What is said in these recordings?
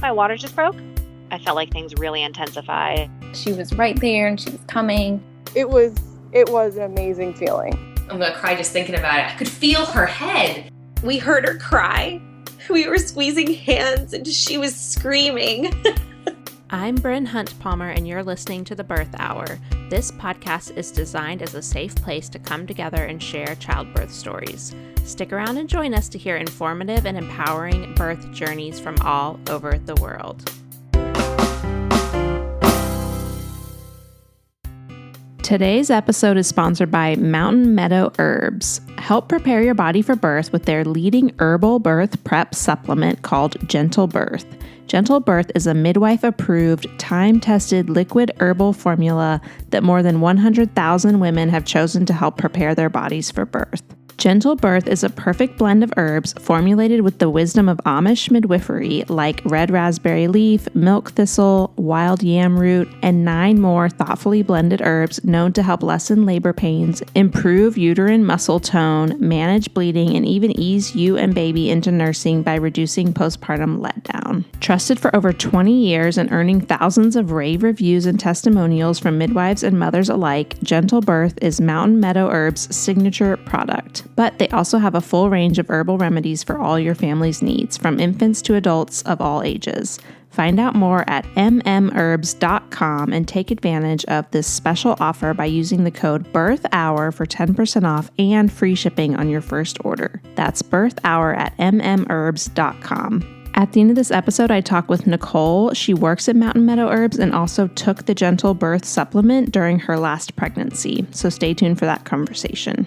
my water just broke. I felt like things really intensified. She was right there and she was coming. It was an amazing feeling. I'm going to cry just thinking about it. I could feel her head. We heard her cry. We were squeezing hands and she was screaming. I'm Bryn Hunt Palmer, and you're listening to The Birth Hour. This podcast is designed as a safe place to come together and share childbirth stories. Stick around and join us to hear informative and empowering birth journeys from all over the world. Today's episode is sponsored by Mountain Meadow Herbs. Help prepare your body for birth with their leading herbal birth prep supplement called Gentle Birth. Gentle Birth is a midwife-approved, time-tested liquid herbal formula that more than 100,000 women have chosen to help prepare their bodies for birth. Gentle Birth is a perfect blend of herbs formulated with the wisdom of Amish midwifery like red raspberry leaf, milk thistle, wild yam root, and 9 more thoughtfully blended herbs known to help lessen labor pains, improve uterine muscle tone, manage bleeding, and even ease you and baby into nursing by reducing postpartum letdown. Trusted for over 20 years and earning thousands of rave reviews and testimonials from midwives and mothers alike, Gentle Birth is Mountain Meadow Herbs' signature product. But they also have a full range of herbal remedies for all your family's needs, from infants to adults of all ages. Find out more at mmherbs.com and take advantage of this special offer by using the code BIRTHHOUR for 10% off and free shipping on your first order. That's BIRTHHOUR at mmherbs.com. At the end of this episode, I talk with Nicole. She works at Mountain Meadow Herbs and also took the Gentle Birth supplement during her last pregnancy. So stay tuned for that conversation.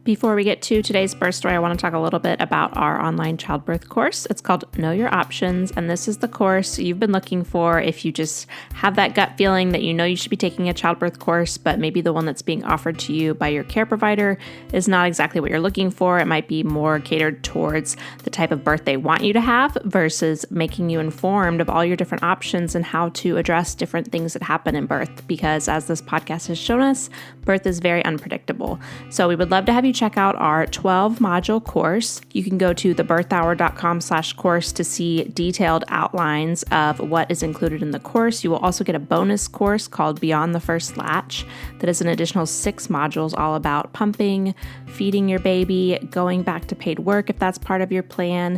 Before we get to today's birth story, I want to talk a little bit about our online childbirth course. It's called Know Your Options, and this is the course you've been looking for if you just have that gut feeling that you know you should be taking a childbirth course, but maybe the one that's being offered to you by your care provider is not exactly what you're looking for. It might be more catered towards the type of birth they want you to have versus making you informed of all your different options and how to address different things that happen in birth, because as this podcast has shown us, birth is very unpredictable. So we would love to have you check out our 12-module course. You can go to thebirthhour.com/course to see detailed outlines of what is included in the course. You will also get a bonus course called Beyond the First Latch that is an additional 6 modules all about pumping, feeding your baby, going back to paid work if that's part of your plan.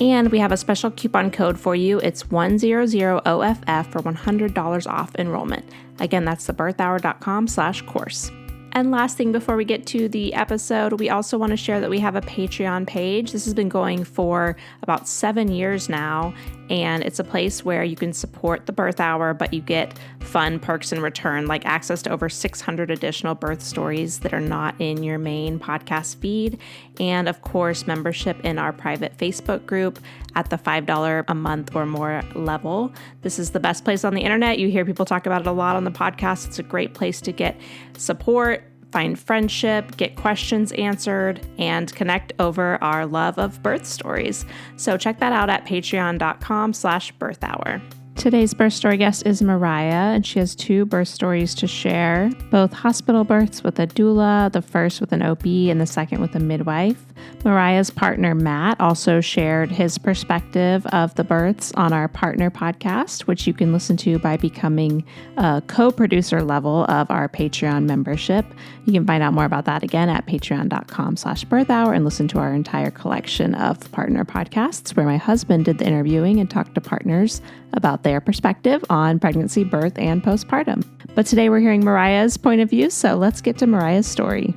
And we have a special coupon code for you. It's 100OFF for $100 off enrollment. Again, that's thebirthhour.com/course. And last thing before we get to the episode, we also want to share that we have a Patreon page. This has been going for about 7 years now, and it's a place where you can support the Birth Hour, but you get fun perks in return, like access to over 600 additional birth stories that are not in your main podcast feed, and of course, membership in our private Facebook group at the $5 a month or more level. This is the best place on the internet. You hear people talk about it a lot on the podcast. It's a great place to get support, find friendship, get questions answered, and connect over our love of birth stories. So check that out at patreon.com/birthhour. Today's birth story guest is Mariah, and she has 2 birth stories to share, both hospital births with a doula, the first with an OB and the second with a midwife. Mariah's partner, Matt, also shared his perspective of the births on our partner podcast, which you can listen to by becoming a co-producer level of our Patreon membership. You can find out more about that again at patreon.com/birthhour and listen to our entire collection of partner podcasts where my husband did the interviewing and talked to partners about their perspective on pregnancy, birth, and postpartum. But today we're hearing Mariah's point of view, so let's get to Mariah's story.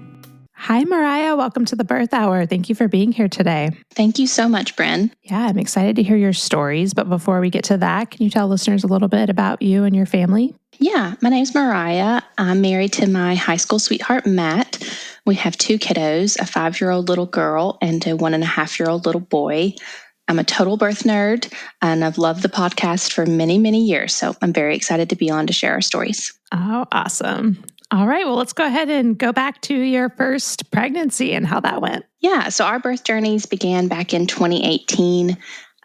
Hi, Mariah. Welcome to the Birth Hour. Thank you for being here today. Thank you so much, Bryn. Yeah, I'm excited to hear your stories. But before we get to that, can you tell listeners a little bit about you and your family? Yeah, my name's Mariah. I'm married to my high school sweetheart, Matt. We have 2 kiddos, a 5-year-old little girl and a 1.5-year-old little boy. I'm a total birth nerd, and I've loved the podcast for many, many years. So I'm very excited to be on to share our stories. Oh, awesome. All right. Well, let's go ahead and go back to your first pregnancy and how that went. Yeah. So our birth journeys began back in 2018.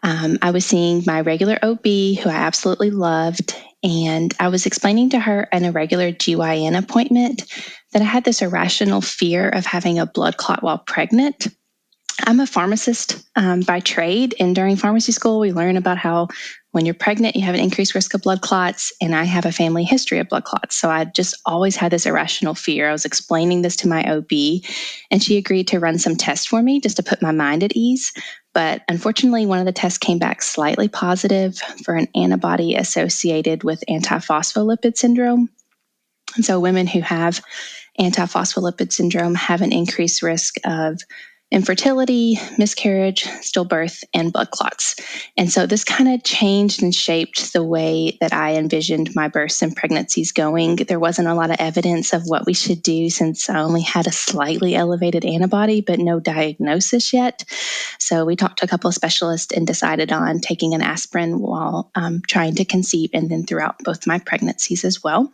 I was seeing my regular OB, who I absolutely loved, and I was explaining to her in a regular GYN appointment that I had this irrational fear of having a blood clot while pregnant. I'm a pharmacist by trade, and during pharmacy school, we learn about how when you're pregnant, you have an increased risk of blood clots, and I have a family history of blood clots. So I just always had this irrational fear. I was explaining this to my OB, and she agreed to run some tests for me just to put my mind at ease. But unfortunately, one of the tests came back slightly positive for an antibody associated with antiphospholipid syndrome. And so women who have antiphospholipid syndrome have an increased risk of infertility, miscarriage, stillbirth, and blood clots. And so this kind of changed and shaped the way that I envisioned my births and pregnancies going. There wasn't a lot of evidence of what we should do since I only had a slightly elevated antibody, but no diagnosis yet. So we talked to a couple of specialists and decided on taking an aspirin while trying to conceive, and then throughout both my pregnancies as well.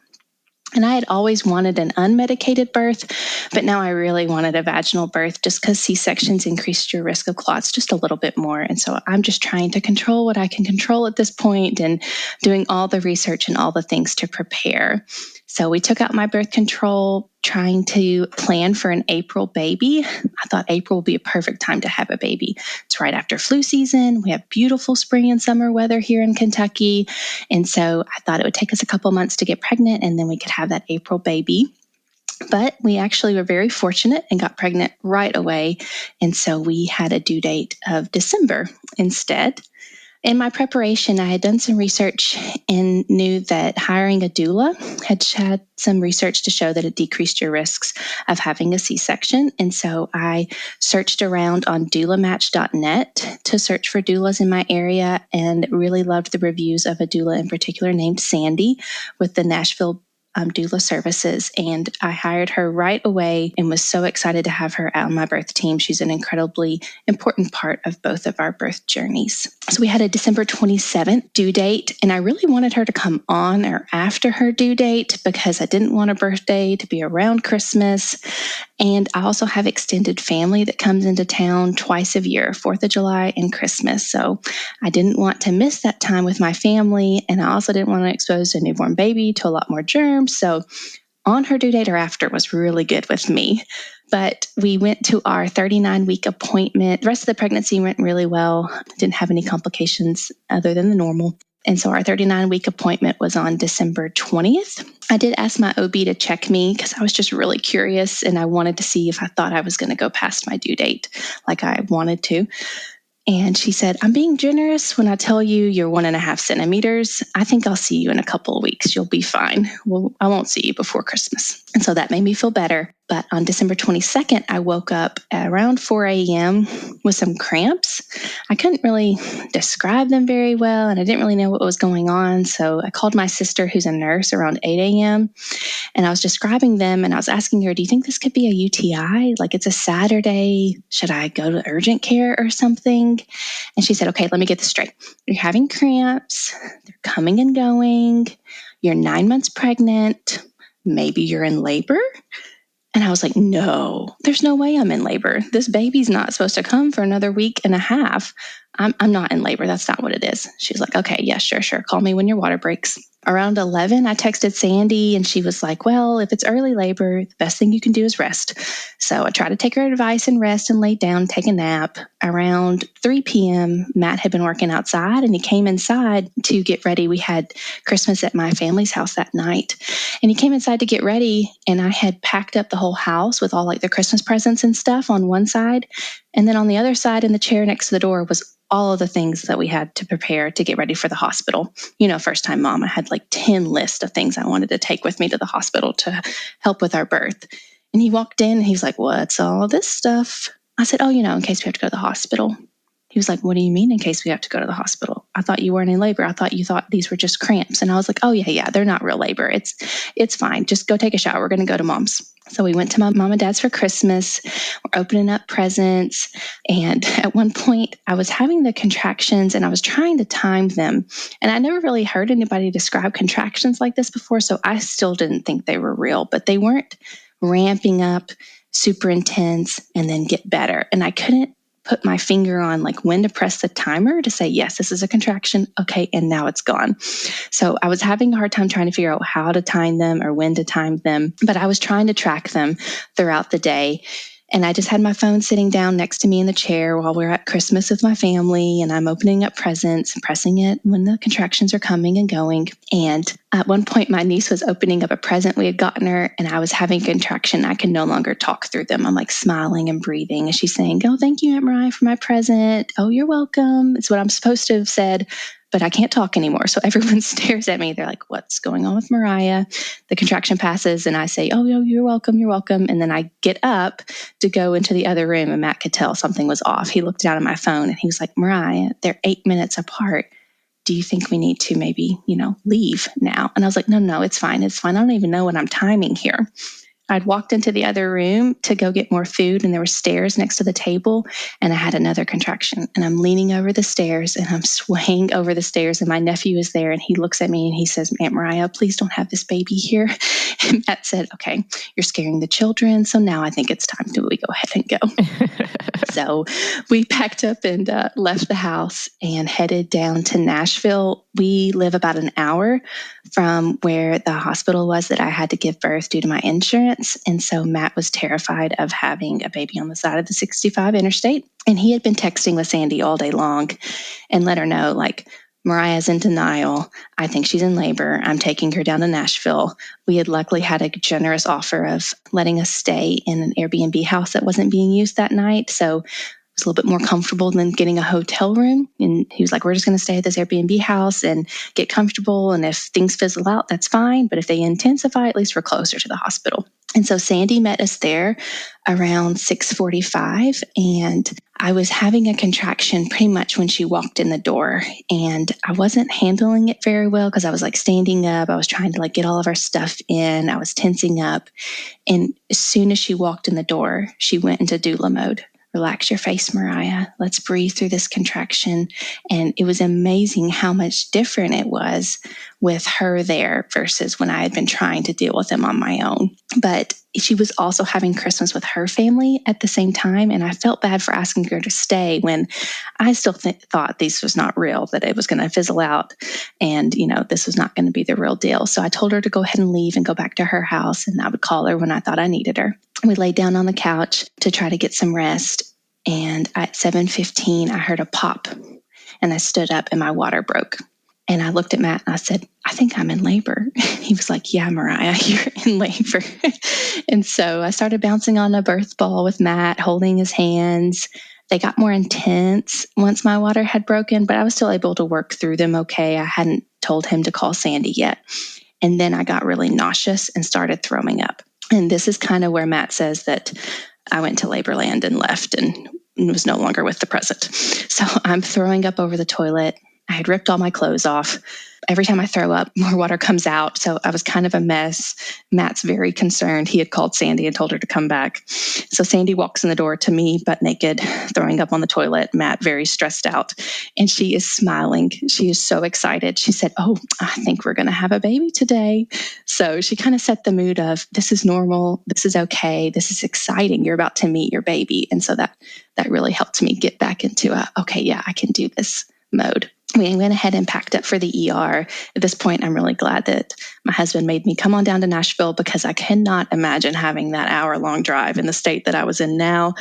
And I had always wanted an unmedicated birth, but now I really wanted a vaginal birth just because C-sections increased your risk of clots just a little bit more. And so I'm just trying to control what I can control at this point and doing all the research and all the things to prepare. So we took out my birth control, trying to plan for an April baby. I thought April would be a perfect time to have a baby. It's right after flu season. We have beautiful spring and summer weather here in Kentucky. And so I thought it would take us a couple months to get pregnant, and then we could have that April baby. But we actually were very fortunate and got pregnant right away. And so we had a due date of December instead. In my preparation, I had done some research and knew that hiring a doula had some research to show that it decreased your risks of having a C-section. And so I searched around on doulamatch.net to search for doulas in my area, and really loved the reviews of a doula in particular named Sandy with the Nashville doula services. And I hired her right away and was so excited to have her on my birth team. She's an incredibly important part of both of our birth journeys. So we had a December 27th due date, and I really wanted her to come on or after her due date because I didn't want a birthday to be around Christmas. And I also have extended family that comes into town twice a year, 4th of July and Christmas. So I didn't want to miss that time with my family. And I also didn't want to expose a newborn baby to a lot more germs. So on her due date or after was really good with me. But we went to our 39-week appointment. The rest of the pregnancy went really well. Didn't have any complications other than the normal. And so our 39-week appointment was on December 20th. I did ask my OB to check me because I was just really curious, and I wanted to see if I thought I was going to go past my due date like I wanted to. And she said, I'm being generous when I tell you you're 1.5 centimeters. I think I'll see you in a couple of weeks. You'll be fine. Well, I won't see you before Christmas. And so that made me feel better. But on December 22nd, I woke up at around 4 a.m. with some cramps. I couldn't really describe them very well, and I didn't really know what was going on. So I called my sister, who's a nurse, around 8 a.m. And I was describing them, and I was asking her, do you think this could be a UTI? Like, it's a Saturday. Should I go to urgent care or something? And she said, okay, let me get this straight. You're having cramps. They're coming and going. You're 9 months pregnant. Maybe you're in labor. And I was like, no, there's no way I'm in labor. This baby's not supposed to come for another 1.5 weeks. I'm not in labor. That's not what it is. She's like, okay, yeah, sure. Call me when your water breaks. Around 11, I texted Sandy, and she was like, well, if it's early labor, the best thing you can do is rest. So I tried to take her advice and rest and lay down, take a nap. Around 3 p.m., Matt had been working outside, and he came inside to get ready. We had Christmas at my family's house that night, and he came inside to get ready, and I had packed up the whole house with all like the Christmas presents and stuff on one side. And then on the other side in the chair next to the door was all of the things that we had to prepare to get ready for the hospital. You know, first time mom, I had like 10 lists of things I wanted to take with me to the hospital to help with our birth. And he walked in and he was like, what's all this stuff? I said, oh, in case we have to go to the hospital. He was like, what do you mean in case we have to go to the hospital? I thought you weren't in labor. I thought you thought these were just cramps. And I was like, oh, yeah, they're not real labor. It's fine. Just go take a shower. We're going to go to mom's. So we went to my mom and dad's for Christmas. We're opening up presents. And at one point, I was having the contractions and I was trying to time them. And I never really heard anybody describe contractions like this before, so I still didn't think they were real. But they weren't ramping up super intense and then get better. And I couldn't put my finger on like when to press the timer to say, yes, this is a contraction. Okay. And now it's gone. So I was having a hard time trying to figure out how to time them or when to time them, but I was trying to track them throughout the day. And I just had my phone sitting down next to me in the chair while we're at Christmas with my family, and I'm opening up presents and pressing it when the contractions are coming and going. And at one point, my niece was opening up a present we had gotten her, and I was having a contraction. I could no longer talk through them. I'm like smiling and breathing, and she's saying, "Oh, thank you, Aunt Mariah, for my present. Oh, you're welcome." It's what I'm supposed to have said, but I can't talk anymore. So everyone stares at me. They're like, "What's going on with Mariah?" The contraction passes, and I say, "Oh, you're welcome, you're welcome." And then I get up to go into the other room, and Matt could tell something was off. He looked down at my phone, and he was like, "Mariah, they're 8 minutes apart. Do you think we need to maybe, leave now?" And I was like, no, it's fine. It's fine. I don't even know what I'm timing here. I'd walked into the other room to go get more food, and there were stairs next to the table, and I had another contraction. And I'm leaning over the stairs, and I'm swaying over the stairs, and my nephew is there, and he looks at me, and he says, "Aunt Mariah, please don't have this baby here." And Matt said, "Okay, you're scaring the children, so now I think it's time to we go ahead and go." So we packed up and left the house and headed down to Nashville. We live about an hour from where the hospital was that I had to give birth due to my insurance. And so Matt was terrified of having a baby on the side of the 65 interstate. And he had been texting with Sandy all day long and let her know, like, "Mariah's in denial. I think she's in labor. I'm taking her down to Nashville." We had luckily had a generous offer of letting us stay in an Airbnb house that wasn't being used that night. So it was a little bit more comfortable than getting a hotel room. And he was like, "We're just going to stay at this Airbnb house and get comfortable. And if things fizzle out, that's fine. But if they intensify, at least we're closer to the hospital." And so Sandy met us there around 6:45, and I was having a contraction pretty much when she walked in the door, and I wasn't handling it very well because I was like standing up. I was trying to like get all of our stuff in. I was tensing up. And as soon as she walked in the door, she went into doula mode. "Relax your face, Mariah. Let's breathe through this contraction." And it was amazing how much different it was with her there versus when I had been trying to deal with them on my own. But she was also having Christmas with her family at the same time. And I felt bad for asking her to stay when I still thought this was not real, that it was going to fizzle out. And, this was not going to be the real deal. So I told her to go ahead and leave and go back to her house. And I would call her when I thought I needed her. We laid down on the couch to try to get some rest. And at 7:15, I heard a pop. And I stood up and my water broke. And I looked at Matt and I said, "I think I'm in labor." He was like, "Yeah, Mariah, you're in labor." And so I started bouncing on a birth ball with Matt, holding his hands. They got more intense once my water had broken, but I was still able to work through them okay. I hadn't told him to call Sandy yet. And then I got really nauseous and started throwing up. And this is kind of where Matt says that I went to labor land and left and was no longer with the present. So I'm throwing up over the toilet. I had ripped all my clothes off. Every time I throw up, more water comes out. So I was kind of a mess. Matt's very concerned. He had called Sandy and told her to come back. So Sandy walks in the door to me, butt naked, throwing up on the toilet. Matt very stressed out. And she is smiling. She is so excited. She said, "Oh, I think we're going to have a baby today." So she kind of set the mood of, this is normal. This is okay. This is exciting. You're about to meet your baby. And so that really helped me get back into okay, yeah, I can do this mode. We went ahead and packed up for the ER. At this point, I'm really glad that my husband made me come on down to Nashville because I cannot imagine having that hour-long drive in the state that I was in now.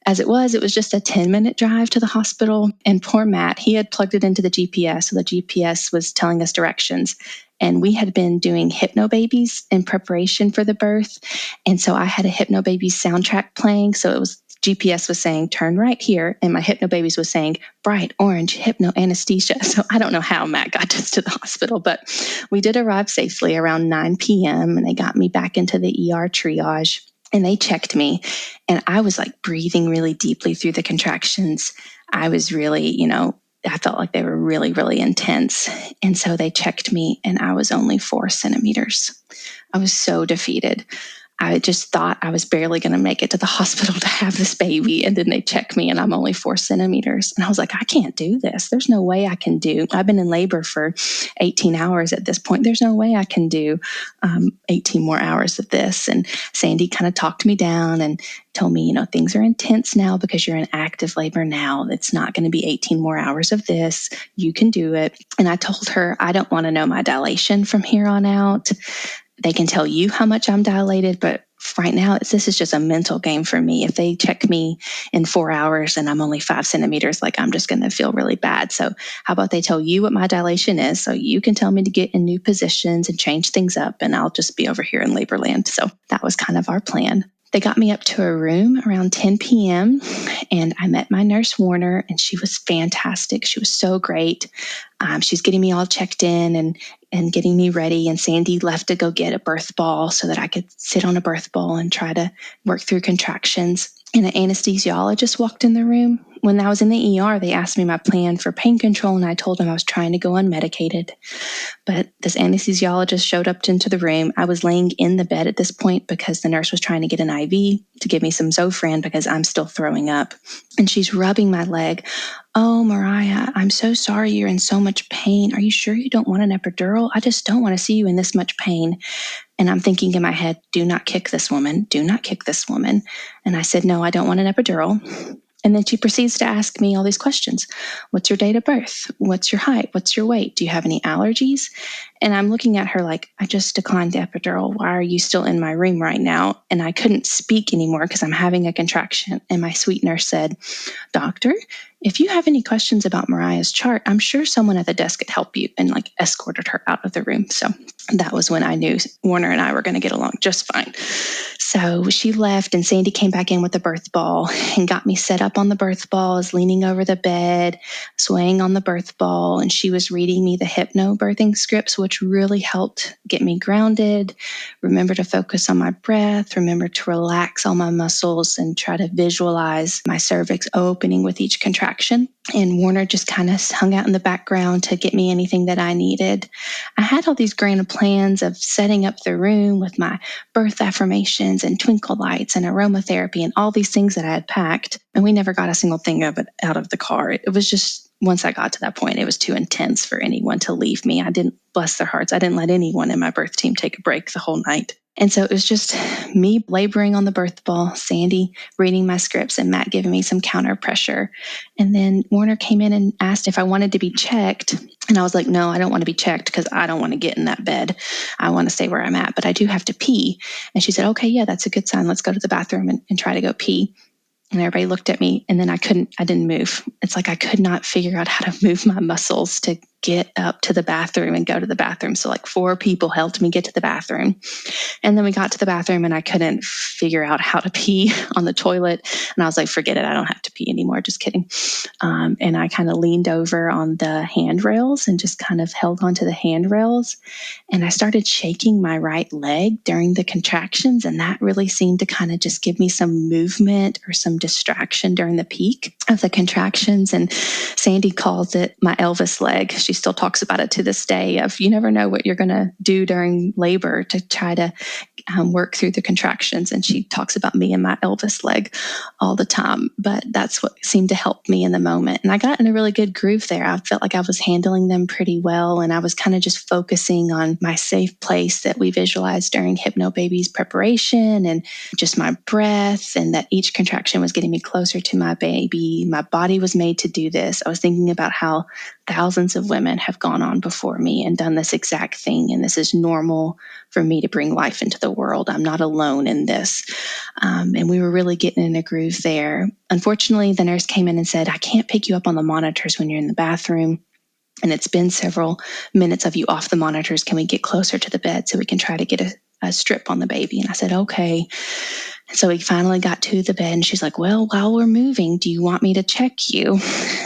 As it was just a 10-minute drive to the hospital. And poor Matt, he had plugged it into the GPS. So the GPS was telling us directions. And we had been doing hypnobabies in preparation for the birth. And so I had a hypnobabies soundtrack playing. So it was GPS was saying, "Turn right here." And my hypnobabies was saying, "Bright orange hypno anesthesia." So I don't know how Matt got us to the hospital, but we did arrive safely around 9 p.m. and they got me back into the ER triage. And they checked me, and I was like breathing really deeply through the contractions. I was really, I felt like they were really, really intense. And so they checked me, and I was only 4 centimeters. I was so defeated. I just thought I was barely going to make it to the hospital to have this baby. And then they check me and I'm only 4 centimeters. And I was like, I can't do this. There's no way I can do. I've been in labor for 18 hours at this point. There's no way I can do 18 more hours of this. And Sandy kind of talked me down and told me, things are intense now because you're in active labor now. It's not going to be 18 more hours of this. You can do it. And I told her, I don't want to know my dilation from here on out. They can tell you how much I'm dilated, but right now, this is just a mental game for me. If they check me in 4 hours and I'm only 5 centimeters, like I'm just going to feel really bad. So how about they tell you what my dilation is so you can tell me to get in new positions and change things up, and I'll just be over here in labor land. So that was kind of our plan. They got me up to a room around 10 p.m. and I met my nurse, Warner, and she was fantastic. She was so great. She's getting me all checked in and getting me ready. And Sandy left to go get a birth ball so that I could sit on a birth ball and try to work through contractions. And an anesthesiologist walked in the room. When I was in the ER, they asked me my plan for pain control, and I told them I was trying to go unmedicated. But this anesthesiologist showed up into the room. I was laying in the bed at this point because the nurse was trying to get an IV to give me some Zofran because I'm still throwing up. And she's rubbing my leg. "Oh, Mariah, I'm so sorry you're in so much pain. Are you sure you don't want an epidural? I just don't want to see you in this much pain." And I'm thinking in my head, do not kick this woman. Do not kick this woman. And I said, "No, I don't want an epidural." And then she proceeds to ask me all these questions. "What's your date of birth? What's your height? What's your weight? Do you have any allergies?" And I'm looking at her like, "I just declined the epidural. Why are you still in my room right now?" And I couldn't speak anymore because I'm having a contraction. And my sweet nurse said, "Doctor, if you have any questions about Mariah's chart, I'm sure someone at the desk could help you," and like escorted her out of the room. So that was when I knew Warner and I were going to get along just fine. So she left and Sandy came back in with the birth ball and got me set up on the birth ball. I was leaning over the bed, swaying on the birth ball, and she was reading me the hypno birthing scripts, which really helped get me grounded, remember to focus on my breath, remember to relax all my muscles and try to visualize my cervix opening with each contraction. And Warner just kind of hung out in the background to get me anything that I needed. I had all these grand plans of setting up the room with my birth affirmations and twinkle lights and aromatherapy and all these things that I had packed. And we never got a single thing of it out of the car. It was just, once I got to that point, it was too intense for anyone to leave me. I didn't, bless their hearts, I didn't let anyone in my birth team take a break the whole night. And so it was just me laboring on the birth ball, Sandy reading my scripts, and Matt giving me some counter pressure. And then Warner came in and asked if I wanted to be checked. And I was like, "No, I don't want to be checked because I don't want to get in that bed. I want to stay where I'm at, but I do have to pee." And she said, "Okay, yeah, that's a good sign. Let's go to the bathroom and try to go pee." And everybody looked at me, and then I didn't move. It's like I could not figure out how to move my muscles to get up to the bathroom and go to the bathroom. So like 4 people helped me get to the bathroom. And then we got to the bathroom and I couldn't figure out how to pee on the toilet. And I was like, forget it. I don't have to pee anymore. Just kidding. And I kind of leaned over on the handrails and just kind of held onto the handrails. And I started shaking my right leg during the contractions. And that really seemed to kind of just give me some movement or some distraction during the peak of the contractions. And Sandy calls it my Elvis leg. She still talks about it to this day of you never know what you're going to do during labor to try to work through the contractions. And she talks about me and my Elvis leg all the time. But that's what seemed to help me in the moment. And I got in a really good groove there. I felt like I was handling them pretty well. And I was kind of just focusing on my safe place that we visualized during Hypnobaby's preparation and just my breath, and that each contraction was getting me closer to my baby. My body was made to do this. I was thinking about how thousands of women have gone on before me and done this exact thing. And this is normal for me to bring life into the world. I'm not alone in this. And we were really getting in a groove there. Unfortunately, the nurse came in and said, "I can't pick you up on the monitors when you're in the bathroom. And it's been several minutes of you off the monitors. Can we get closer to the bed so we can try to get a strip on the baby?" And I said, "Okay." So we finally got to the bed and she's like, "Well, while we're moving, do you want me to check you?"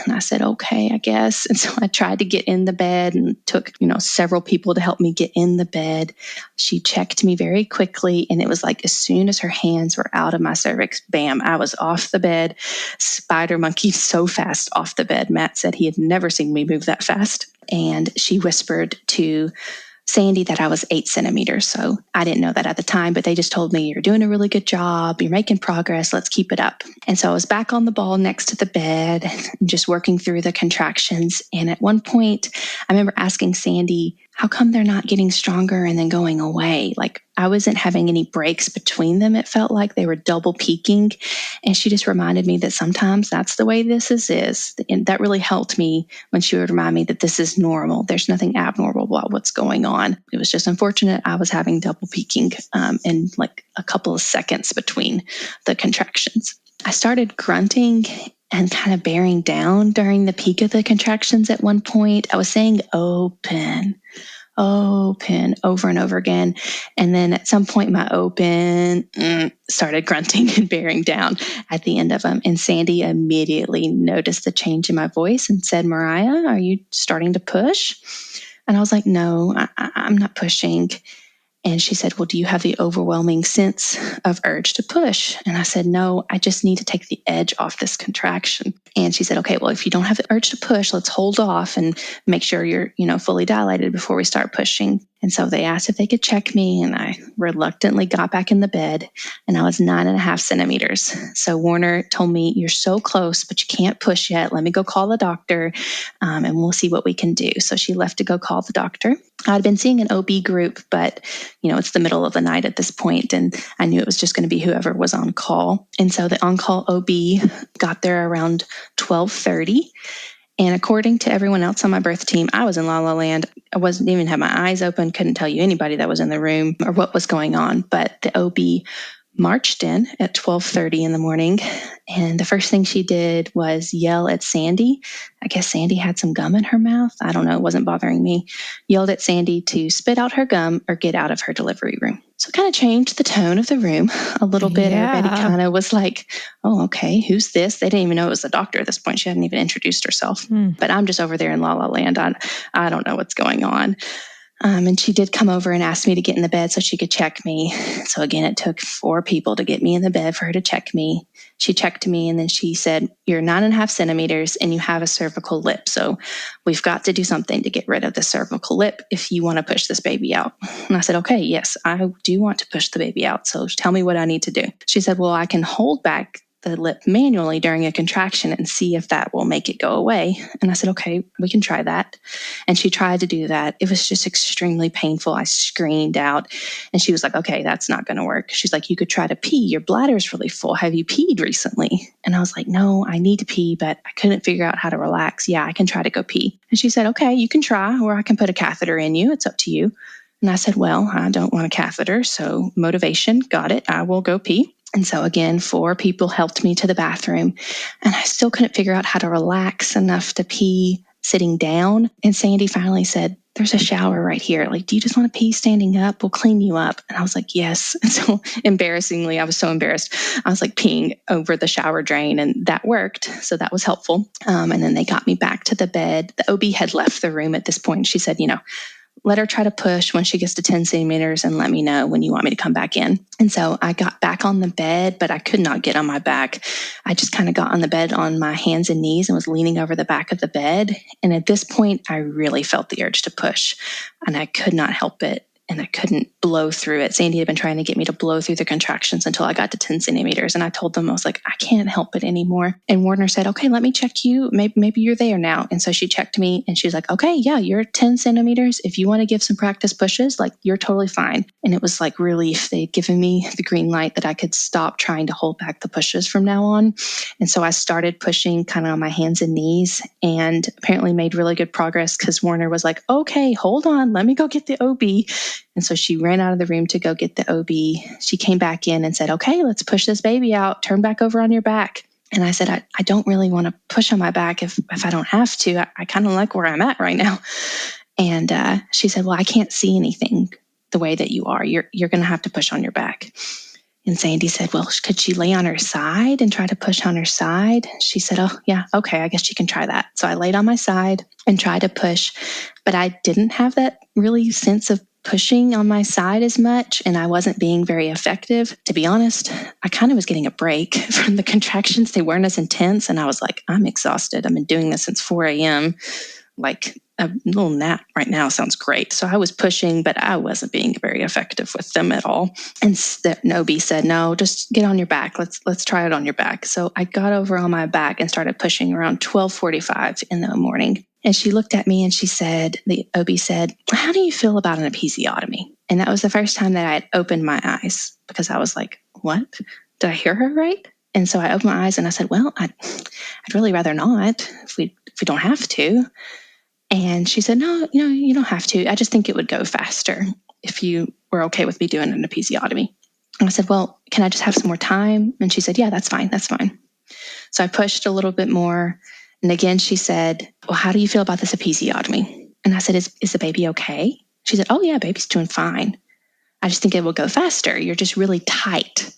And I said, "Okay, I guess." And so I tried to get in the bed and took, several people to help me get in the bed. She checked me very quickly. And it was like, as soon as her hands were out of my cervix, bam, I was off the bed, spider monkeyed so fast off the bed. Matt said he had never seen me move that fast. And she whispered to Sandy that I was 8 centimeters. So I didn't know that at the time, but they just told me, "You're doing a really good job. You're making progress. Let's keep it up." And so I was back on the ball next to the bed, just working through the contractions. And at one point, I remember asking Sandy, "How come they're not getting stronger and then going away? Like, I wasn't having any breaks between them. It felt like they were double peaking. And she just reminded me that sometimes that's the way this is. And that really helped me when she would remind me that this is normal. There's nothing abnormal about what's going on. It was just unfortunate I was having double peaking in like a couple of seconds between the contractions. I started grunting and kind of bearing down during the peak of the contractions at one point. I was saying open over and over again. And then at some point, my open started grunting and bearing down at the end of them. And Sandy immediately noticed the change in my voice and said, Mariah, are you starting to push? And I was like, no, I'm not pushing. And she said, well, do you have the overwhelming sense of urge to push? And I said, no, I just need to take the edge off this contraction. And she said, okay, well, if you don't have the urge to push, let's hold off and make sure you're, fully dilated before we start pushing. And so they asked if they could check me, and I reluctantly got back in the bed, and I was 9.5 centimeters. So Warner told me, you're so close, but you can't push yet. Let me go call the doctor, and we'll see what we can do. So she left to go call the doctor. I'd been seeing an OB group, but, it's the middle of the night at this point, and I knew it was just going to be whoever was on call. And so the on-call OB got there around 12:30. And according to everyone else on my birth team, I was in La La Land. I wasn't even had my eyes open, couldn't tell you anybody that was in the room or what was going on. But the OB marched in at 12:30 in the morning. And the first thing she did was yell at Sandy. I guess Sandy had some gum in her mouth. I don't know. It wasn't bothering me. Yelled at Sandy to spit out her gum or get out of her delivery room. So it kind of changed the tone of the room a little bit. Yeah. Everybody kind of was like, oh, okay, who's this? They didn't even know it was the doctor at this point. She hadn't even introduced herself. But I'm just over there in La La Land. I don't know what's going on. And she did come over and ask me to get in the bed so she could check me. So again, it took 4 people to get me in the bed for her to check me. She checked me, and then she said, you're 9.5 centimeters and you have a cervical lip. So we've got to do something to get rid of the cervical lip if you want to push this baby out. And I said, okay, yes, I do want to push the baby out. So tell me what I need to do. She said, well, I can hold back the lip manually during a contraction and see if that will make it go away. And I said, okay, we can try that. And she tried to do that. It was just extremely painful. I screamed out, and she was like, okay, that's not going to work. She's like, you could try to pee. Your bladder's really full. Have you peed recently? And I was like, no, I need to pee, but I couldn't figure out how to relax. Yeah, I can try to go pee. And she said, okay, you can try, or I can put a catheter in you. It's up to you. And I said, well, I don't want a catheter. So motivation, got it. I will go pee. And so again, 4 people helped me to the bathroom, and I still couldn't figure out how to relax enough to pee sitting down. And Sandy finally said, there's a shower right here. Like, do you just want to pee standing up? We'll clean you up. And I was like, yes. And so embarrassingly, I was so embarrassed. I was like peeing over the shower drain, and that worked. So that was helpful. And then they got me back to the bed. The OB had left the room at this point. She said, let her try to push when she gets to 10 centimeters and let me know when you want me to come back in. And so I got back on the bed, but I could not get on my back. I just kind of got on the bed on my hands and knees and was leaning over the back of the bed. And at this point, I really felt the urge to push, and I could not help it. And I couldn't blow through it. Sandy had been trying to get me to blow through the contractions until I got to 10 centimeters. And I told them, I was like, I can't help it anymore. And Warner said, okay, let me check you. Maybe you're there now. And so she checked me, and she was like, okay, yeah, you're 10 centimeters. If you want to give some practice pushes, like, you're totally fine. And it was like relief. They'd given me the green light that I could stop trying to hold back the pushes from now on. And so I started pushing kind of on my hands and knees, and apparently made really good progress, because Warner was like, okay, hold on, let me go get the OB. And so she ran out of the room to go get the OB. She came back in and said, okay, let's push this baby out. Turn back over on your back. And I said, I don't really want to push on my back if I don't have to. I kind of like where I'm at right now. And she said, well, I can't see anything the way that you are. You're going to have to push on your back. And Sandy said, well, could she lay on her side and try to push on her side? She said, oh, yeah, okay, I guess she can try that. So I laid on my side and tried to push, but I didn't have that really sense of pushing on my side as much, and I wasn't being very effective. To be honest, I kind of was getting a break from the contractions. They weren't as intense, and I was like, I'm exhausted. I've been doing this since 4 a.m. Like, a little nap right now sounds great. So I was pushing, but I wasn't being very effective with them at all. And Nobi said, no, just get on your back. Let's try it on your back. So I got over on my back and started pushing around 12:45 in the morning. And she looked at me and she said, the OB said, how do you feel about an episiotomy? And that was the first time that I had opened my eyes because I was like, what? Did I hear her right? And so I opened my eyes and I said, well, I'd really rather not if we don't have to. And she said, no, you don't have to. I just think it would go faster if you were okay with me doing an episiotomy. And I said, well, can I just have some more time? And she said, yeah, that's fine. That's fine. So I pushed a little bit more. And again, she said, well, how do you feel about this episiotomy? And I said, is the baby okay? She said, oh, yeah, baby's doing fine. I just think it will go faster. You're just really tight.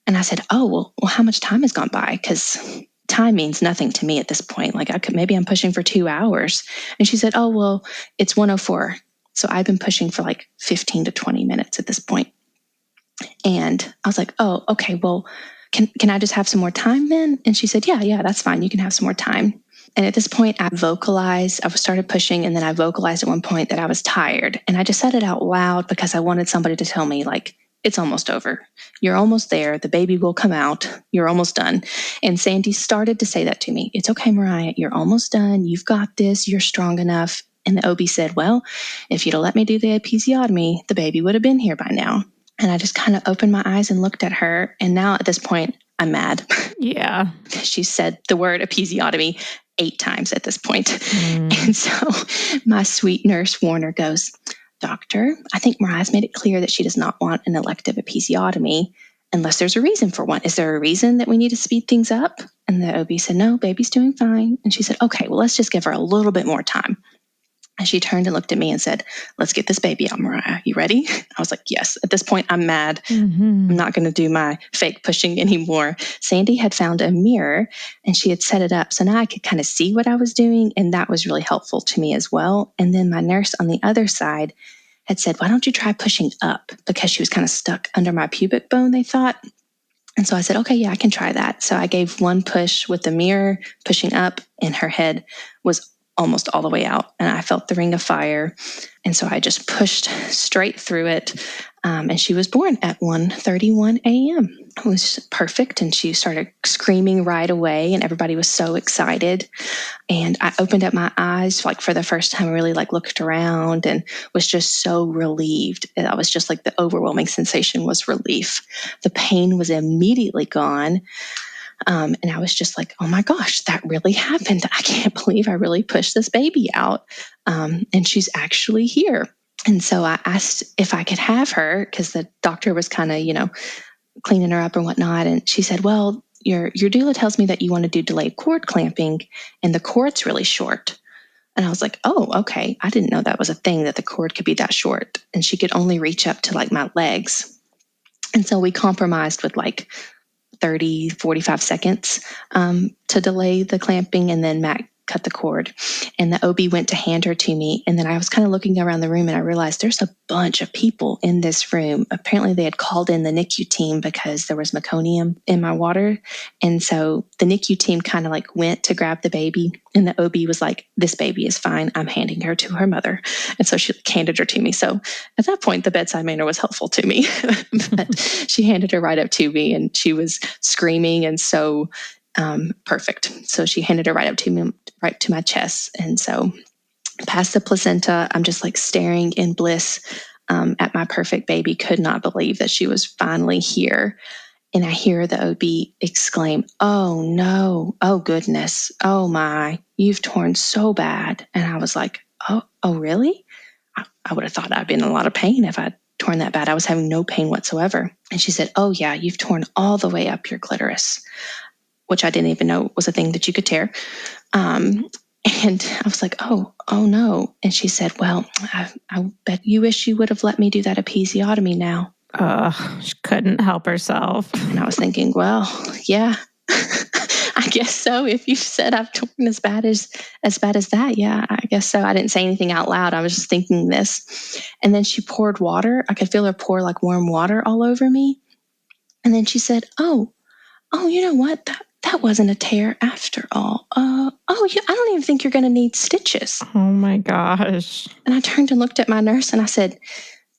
And I said, oh, well, how much time has gone by? Because time means nothing to me at this point. Like maybe I'm pushing for 2 hours. And she said, oh, well, it's 1:04. So I've been pushing for like 15 to 20 minutes at this point. And I was like, oh, okay, well, can I just have some more time then? And she said, yeah, that's fine. You can have some more time. And at this point, I started pushing, and then I vocalized at one point that I was tired. And I just said it out loud because I wanted somebody to tell me, like, it's almost over. You're almost there. The baby will come out. You're almost done. And Sandy started to say that to me. It's okay, Mariah. You're almost done. You've got this. You're strong enough. And the OB said, well, if you'd have let me do the episiotomy, the baby would have been here by now. And I just kind of opened my eyes and looked at her. And now at this point, I'm mad. Yeah. She said the word episiotomy 8 times at this point. And so my sweet nurse Warner goes, Doctor, I think Mariah's made it clear that she does not want an elective episiotomy unless there's a reason for one. Is there a reason that we need to speed things up? And the OB said, no, baby's doing fine. And she said, okay, well, let's just give her a little bit more time. And she turned and looked at me and said, let's get this baby out, Mariah. You ready? I was like, yes. At this point, I'm mad. I'm not going to do my fake pushing anymore. Sandy had found a mirror and she had set it up. So now I could kind of see what I was doing. And that was really helpful to me as well. And then my nurse on the other side had said, why don't you try pushing up? Because she was kind of stuck under my pubic bone, they thought. And so I said, okay, yeah, I can try that. So I gave one push with the mirror, pushing up, and her head was almost all the way out. And I felt the ring of fire. And so I just pushed straight through it. And she was born at 1:31 a.m. It was perfect. And she started screaming right away. And everybody was so excited. And I opened up my eyes, like for the first time, I really looked around and was just so relieved. And I was just like, the overwhelming sensation was relief. The pain was immediately gone. And I was just like, oh my gosh, that really happened. I can't believe I really pushed this baby out. And she's actually here. And so I asked if I could have her because the doctor was kind of, cleaning her up and whatnot. And she said, well, your doula tells me that you want to do delayed cord clamping and the cord's really short. And I was like, oh, okay. I didn't know that was a thing, that the cord could be that short. And she could only reach up to like my legs. And so we compromised with like 30, 45 seconds to delay the clamping. And then Matt cut the cord. And the OB went to hand her to me. And then I was kind of looking around the room and I realized there's a bunch of people in this room. Apparently they had called in the NICU team because there was meconium in my water. And so the NICU team kind of like went to grab the baby. And the OB was like, this baby is fine. I'm handing her to her mother. And so she handed her to me. So at that point, the bedside manner was helpful to me. But she handed her right up to me and she was screaming and so perfect. So she handed her right up to me, right to my chest. And so past the placenta, I'm just like staring in bliss at my perfect baby, could not believe that she was finally here. And I hear the OB exclaim, oh no, oh goodness, oh my, you've torn so bad. And I was like, oh really? I would have thought I'd been in a lot of pain if I'd torn that bad. I was having no pain whatsoever. And she said, oh yeah, you've torn all the way up your clitoris, which I didn't even know was a thing that you could tear. And I was like, oh no. And she said, well, I bet you wish you would have let me do that episiotomy now. She couldn't help herself. And I was thinking, well, yeah, I guess so. If you said I've torn as bad as that, yeah, I guess so. I didn't say anything out loud. I was just thinking this. And then she poured water. I could feel her pour like warm water all over me. And then she said, oh, you know what? That wasn't a tear after all. I don't even think you're going to need stitches. Oh my gosh. And I turned and looked at my nurse and I said,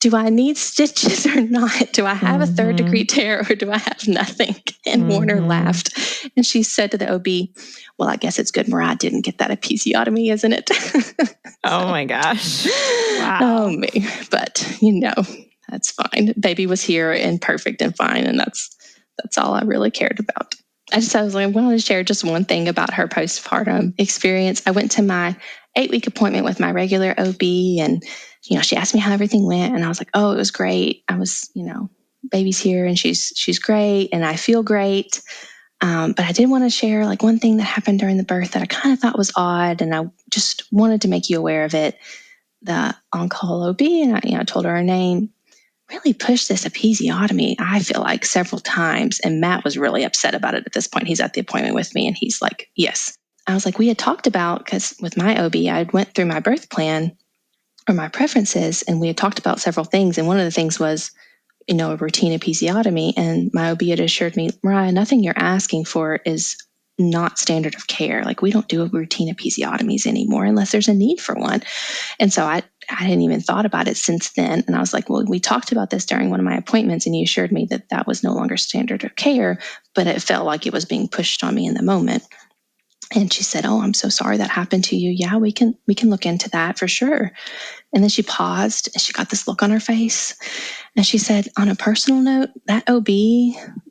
do I need stitches or not? Do I have a third degree tear or do I have nothing? And Warner laughed. And she said to the OB, well, I guess it's good Mariah didn't get that episiotomy, isn't it? Oh my gosh. Wow. Oh, me. But, that's fine. Baby was here and perfect and fine. And that's all I really cared about. I was like, I wanted to share just one thing about her postpartum experience. I went to my 8-week appointment with my regular OB and, she asked me how everything went. And I was like, oh, it was great. I was, baby's here and she's great and I feel great. But I did want to share like one thing that happened during the birth that I kind of thought was odd. And I just wanted to make you aware of it. The on-call OB, and I told her name, really pushed this episiotomy, I feel like, several times. And Matt was really upset about it at this point. He's at the appointment with me and he's like, yes. I was like, we had talked about, because with my OB, I went through my birth plan or my preferences and we had talked about several things. And one of the things was, a routine episiotomy. And my OB had assured me, Mariah, nothing you're asking for is not standard of care. Like we don't do routine episiotomies anymore unless there's a need for one. And so I hadn't even thought about it since then. And I was like, well, we talked about this during one of my appointments and you assured me that that was no longer standard of care, but it felt like it was being pushed on me in the moment. And she said, oh, I'm so sorry that happened to you. Yeah, we can look into that for sure. And then she paused and she got this look on her face. And she said, on a personal note, that OB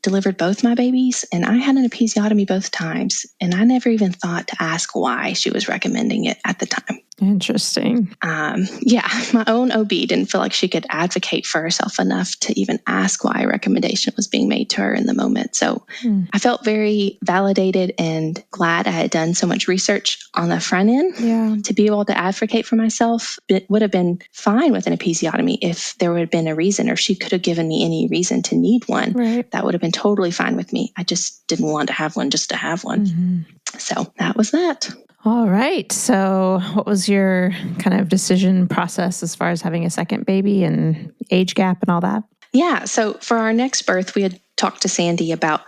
delivered both my babies and I had an episiotomy both times. And I never even thought to ask why she was recommending it at the time. Interesting. My own OB didn't feel like she could advocate for herself enough to even ask why a recommendation was being made to her in the moment. So I felt very validated and glad I had done so much research on the front end to be able to advocate for myself. It would have been fine with an episiotomy if there would have been a reason or if she could have given me any reason to need one. Right. That would have been totally fine with me. I just didn't want to have one just to have one. Mm-hmm. So that was that. All right. So what was your kind of decision process as far as having a second baby and age gap and all that? Yeah. So for our next birth, we had talked to Sandy about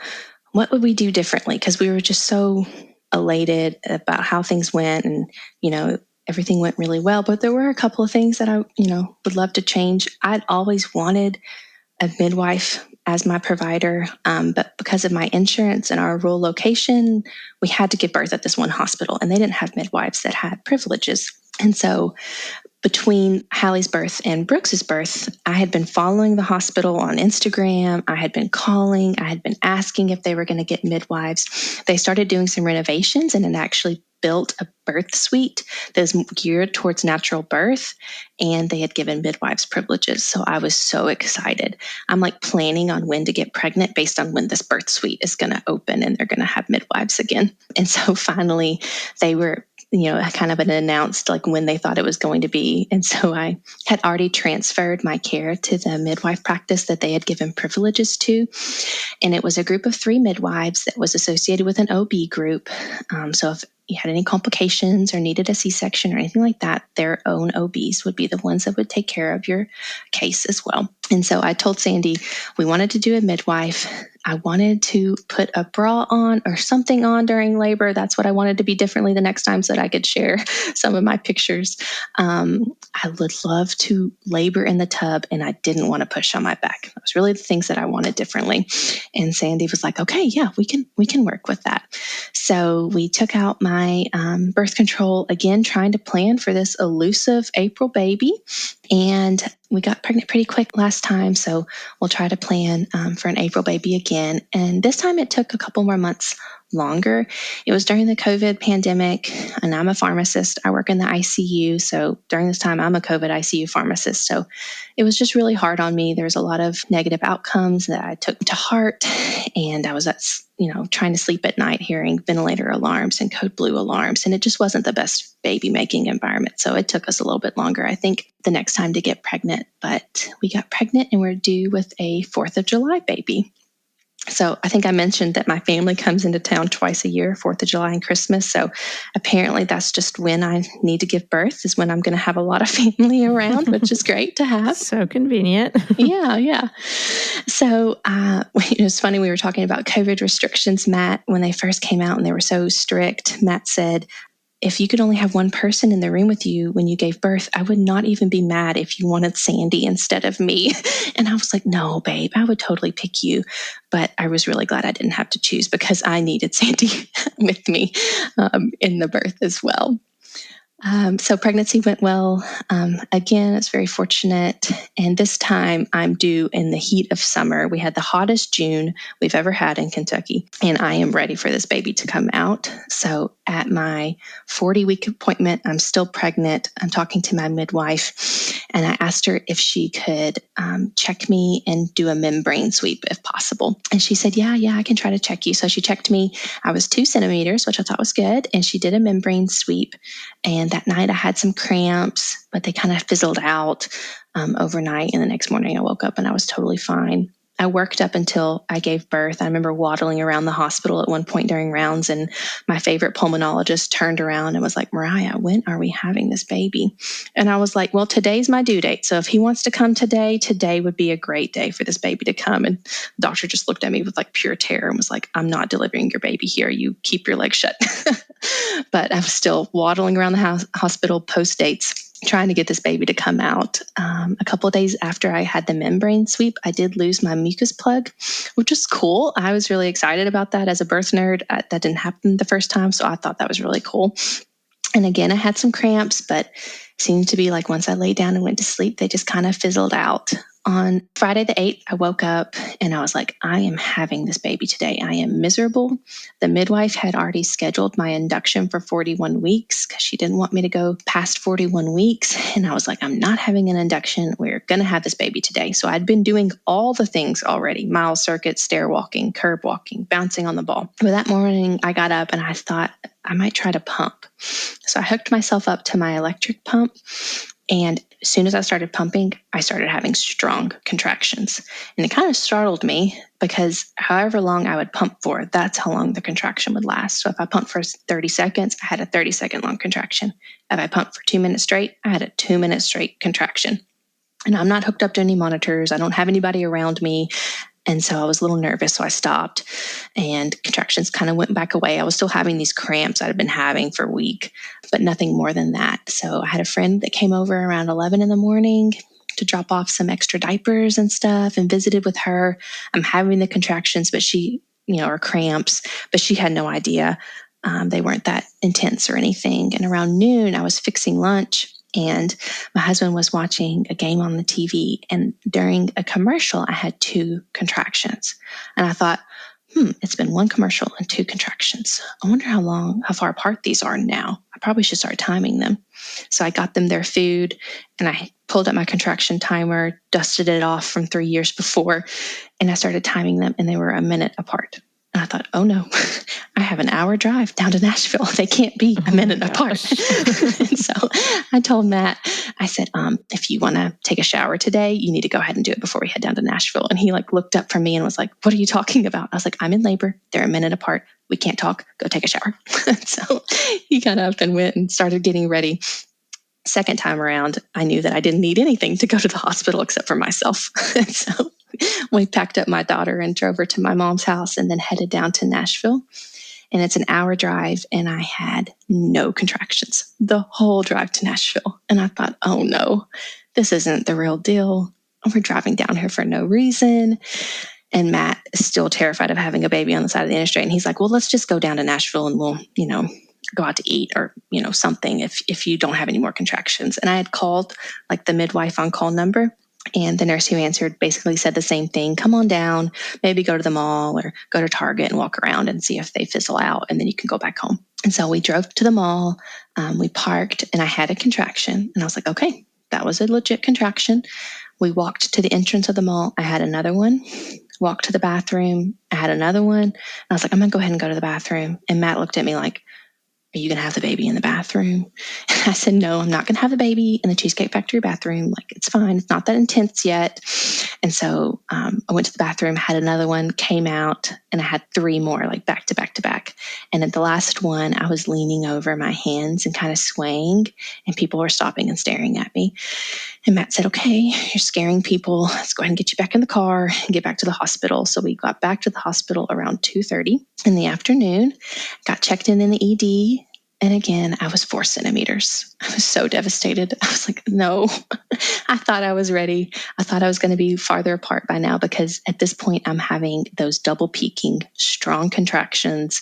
what would we do differently because we were just so elated about how things went and, everything went really well. But there were a couple of things that I, would love to change. I'd always wanted a midwife as my provider, but because of my insurance and our rural location, we had to give birth at this one hospital, and they didn't have midwives that had privileges. And so between Hallie's birth and Brooks's birth, I had been following the hospital on Instagram. I had been calling. I had been asking if they were going to get midwives. They started doing some renovations and it actually built a birth suite that was geared towards natural birth, and they had given midwives privileges. So I was so excited. I'm like planning on when to get pregnant based on when this birth suite is going to open and they're going to have midwives again. And so finally they were kind of announced like when they thought it was going to be. And so I had already transferred my care to the midwife practice that they had given privileges to. And it was a group of 3 midwives that was associated with an OB group. So if you had any complications or needed a C-section or anything like that, their own OBs would be the ones that would take care of your case as well. And so I told Sandy we wanted to do a midwife. I wanted to put a bra on or something on during labor. That's what I wanted to be differently the next time so that I could share some of my pictures. I would love to labor in the tub and I didn't want to push on my back. That was really the things that I wanted differently. And Sandy was like, okay, yeah, we can work with that. So we took out my birth control again, trying to plan for this elusive April baby. And we got pregnant pretty quick last time, so we'll try to plan for an April baby again. And this time it took a couple more months longer. It was during the COVID pandemic, and I'm a pharmacist. I work in the ICU, so during this time I'm a COVID ICU pharmacist. So it was just really hard on me. There's a lot of negative outcomes that I took to heart, and I was trying to sleep at night hearing ventilator alarms and code blue alarms, and it just wasn't the best baby making environment. So it took us a little bit longer, I think, the next time to get pregnant. But we got pregnant and we're due with a 4th of July baby. So I think I mentioned that my family comes into town twice a year, 4th of July and Christmas. So apparently that's just when I need to give birth, is when I'm going to have a lot of family around, which is great to have. So convenient. Yeah. So it was funny. We were talking about COVID restrictions, Matt, when they first came out and they were so strict. Matt said, if you could only have one person in the room with you when you gave birth, I would not even be mad if you wanted Sandy instead of me. And I was like, no, babe, I would totally pick you. But I was really glad I didn't have to choose because I needed Sandy with me in the birth as well. So pregnancy went well. Again, it's very fortunate. And this time I'm due in the heat of summer. We had the hottest June we've ever had in Kentucky, and I am ready for this baby to come out. So at my 40-week appointment, I'm still pregnant. I'm talking to my midwife, and I asked her if she could check me and do a membrane sweep if possible. And she said, yeah, I can try to check you. So she checked me. I was 2 centimeters, which I thought was good. And she did a membrane sweep. And that night I had some cramps, but they kind of fizzled out overnight. And the next morning I woke up and I was totally fine. I worked up until I gave birth. I remember waddling around the hospital at one point during rounds, and my favorite pulmonologist turned around and was like, Mariah, when are we having this baby? And I was like, well, today's my due date. So if he wants to come today would be a great day for this baby to come. And the doctor just looked at me with like pure terror and was like, I'm not delivering your baby here. You keep your legs shut. But I was still waddling around the hospital post dates, trying to get this baby to come out. A couple of days after I had the membrane sweep, I did lose my mucus plug, which is cool. I was really excited about that as a birth nerd. That didn't happen the first time, so I thought that was really cool. And again, I had some cramps, but it seemed to be like once I laid down and went to sleep, they just kind of fizzled out. On Friday the 8th, I woke up and I was like, I am having this baby today. I am miserable. The midwife had already scheduled my induction for 41 weeks because she didn't want me to go past 41 weeks. And I was like, I'm not having an induction. We're going to have this baby today. So I'd been doing all the things already: mile circuit, stair walking, curb walking, bouncing on the ball. But that morning I got up and I thought I might try to pump. So I hooked myself up to my electric pump. And as soon as I started pumping, I started having strong contractions. And it kind of startled me because however long I would pump for, that's how long the contraction would last. So if I pumped for 30 seconds, I had a 30-second long contraction. If I pumped for 2 minutes straight, I had a 2-minute straight contraction. And I'm not hooked up to any monitors. I don't have anybody around me. And so I was a little nervous, so I stopped, and contractions kind of went back away. I was still having these cramps I'd been having for a week, but nothing more than that. So I had a friend that came over around 11 in the morning to drop off some extra diapers and stuff, and visited with her. I'm having the contractions, but she, or cramps, but she had no idea. They weren't that intense or anything. And around noon, I was fixing lunch, and my husband was watching a game on the TV. And during a commercial, I had 2 contractions. And I thought, it's been 1 commercial and 2 contractions. I wonder how far apart these are now. I probably should start timing them. So I got them their food, and I pulled up my contraction timer, dusted it off from 3 years before, and I started timing them, and they were a minute apart. And I thought, oh no, I have an hour drive down to Nashville. They can't be a minute apart. And so I told Matt, I said, if you want to take a shower today, you need to go ahead and do it before we head down to Nashville. And he looked up from me and was like, what are you talking about? I was like, I'm in labor. They're a minute apart. We can't talk. Go take a shower. So he got up and went and started getting ready. Second time around, I knew that I didn't need anything to go to the hospital except for myself. And so we packed up my daughter and drove her to my mom's house, and then headed down to Nashville. And it's an hour drive, and I had no contractions the whole drive to Nashville. And I thought, oh no, this isn't the real deal. We're driving down here for no reason. And Matt is still terrified of having a baby on the side of the interstate. And he's like, well, let's just go down to Nashville and we'll, go out to eat or, something if you don't have any more contractions. And I had called the midwife on call number. And the nurse who answered basically said the same thing. Come on down, maybe go to the mall or go to Target and walk around and see if they fizzle out, and then you can go back home. And so we drove to the mall, we parked, and I had a contraction. And I was like, okay, that was a legit contraction. We walked to the entrance of the mall. I had another one. Walked to the bathroom. I had another one. And I was like, I'm going to go ahead and go to the bathroom. And Matt looked at me like, are you going to have the baby in the bathroom? And I said, no, I'm not going to have the baby in the Cheesecake Factory bathroom. It's fine. It's not that intense yet. And so I went to the bathroom, had another one, came out, and I had 3 more, back to back to back. And at the last one, I was leaning over my hands and kind of swaying, and people were stopping and staring at me. And Matt said, okay, you're scaring people. Let's go ahead and get you back in the car and get back to the hospital. So we got back to the hospital around 2:30 in the afternoon, got checked in the ED. And again, I was 4 centimeters. I was so devastated. I was like, no, I thought I was ready. I thought I was going to be farther apart by now, because at this point I'm having those double peaking, strong contractions,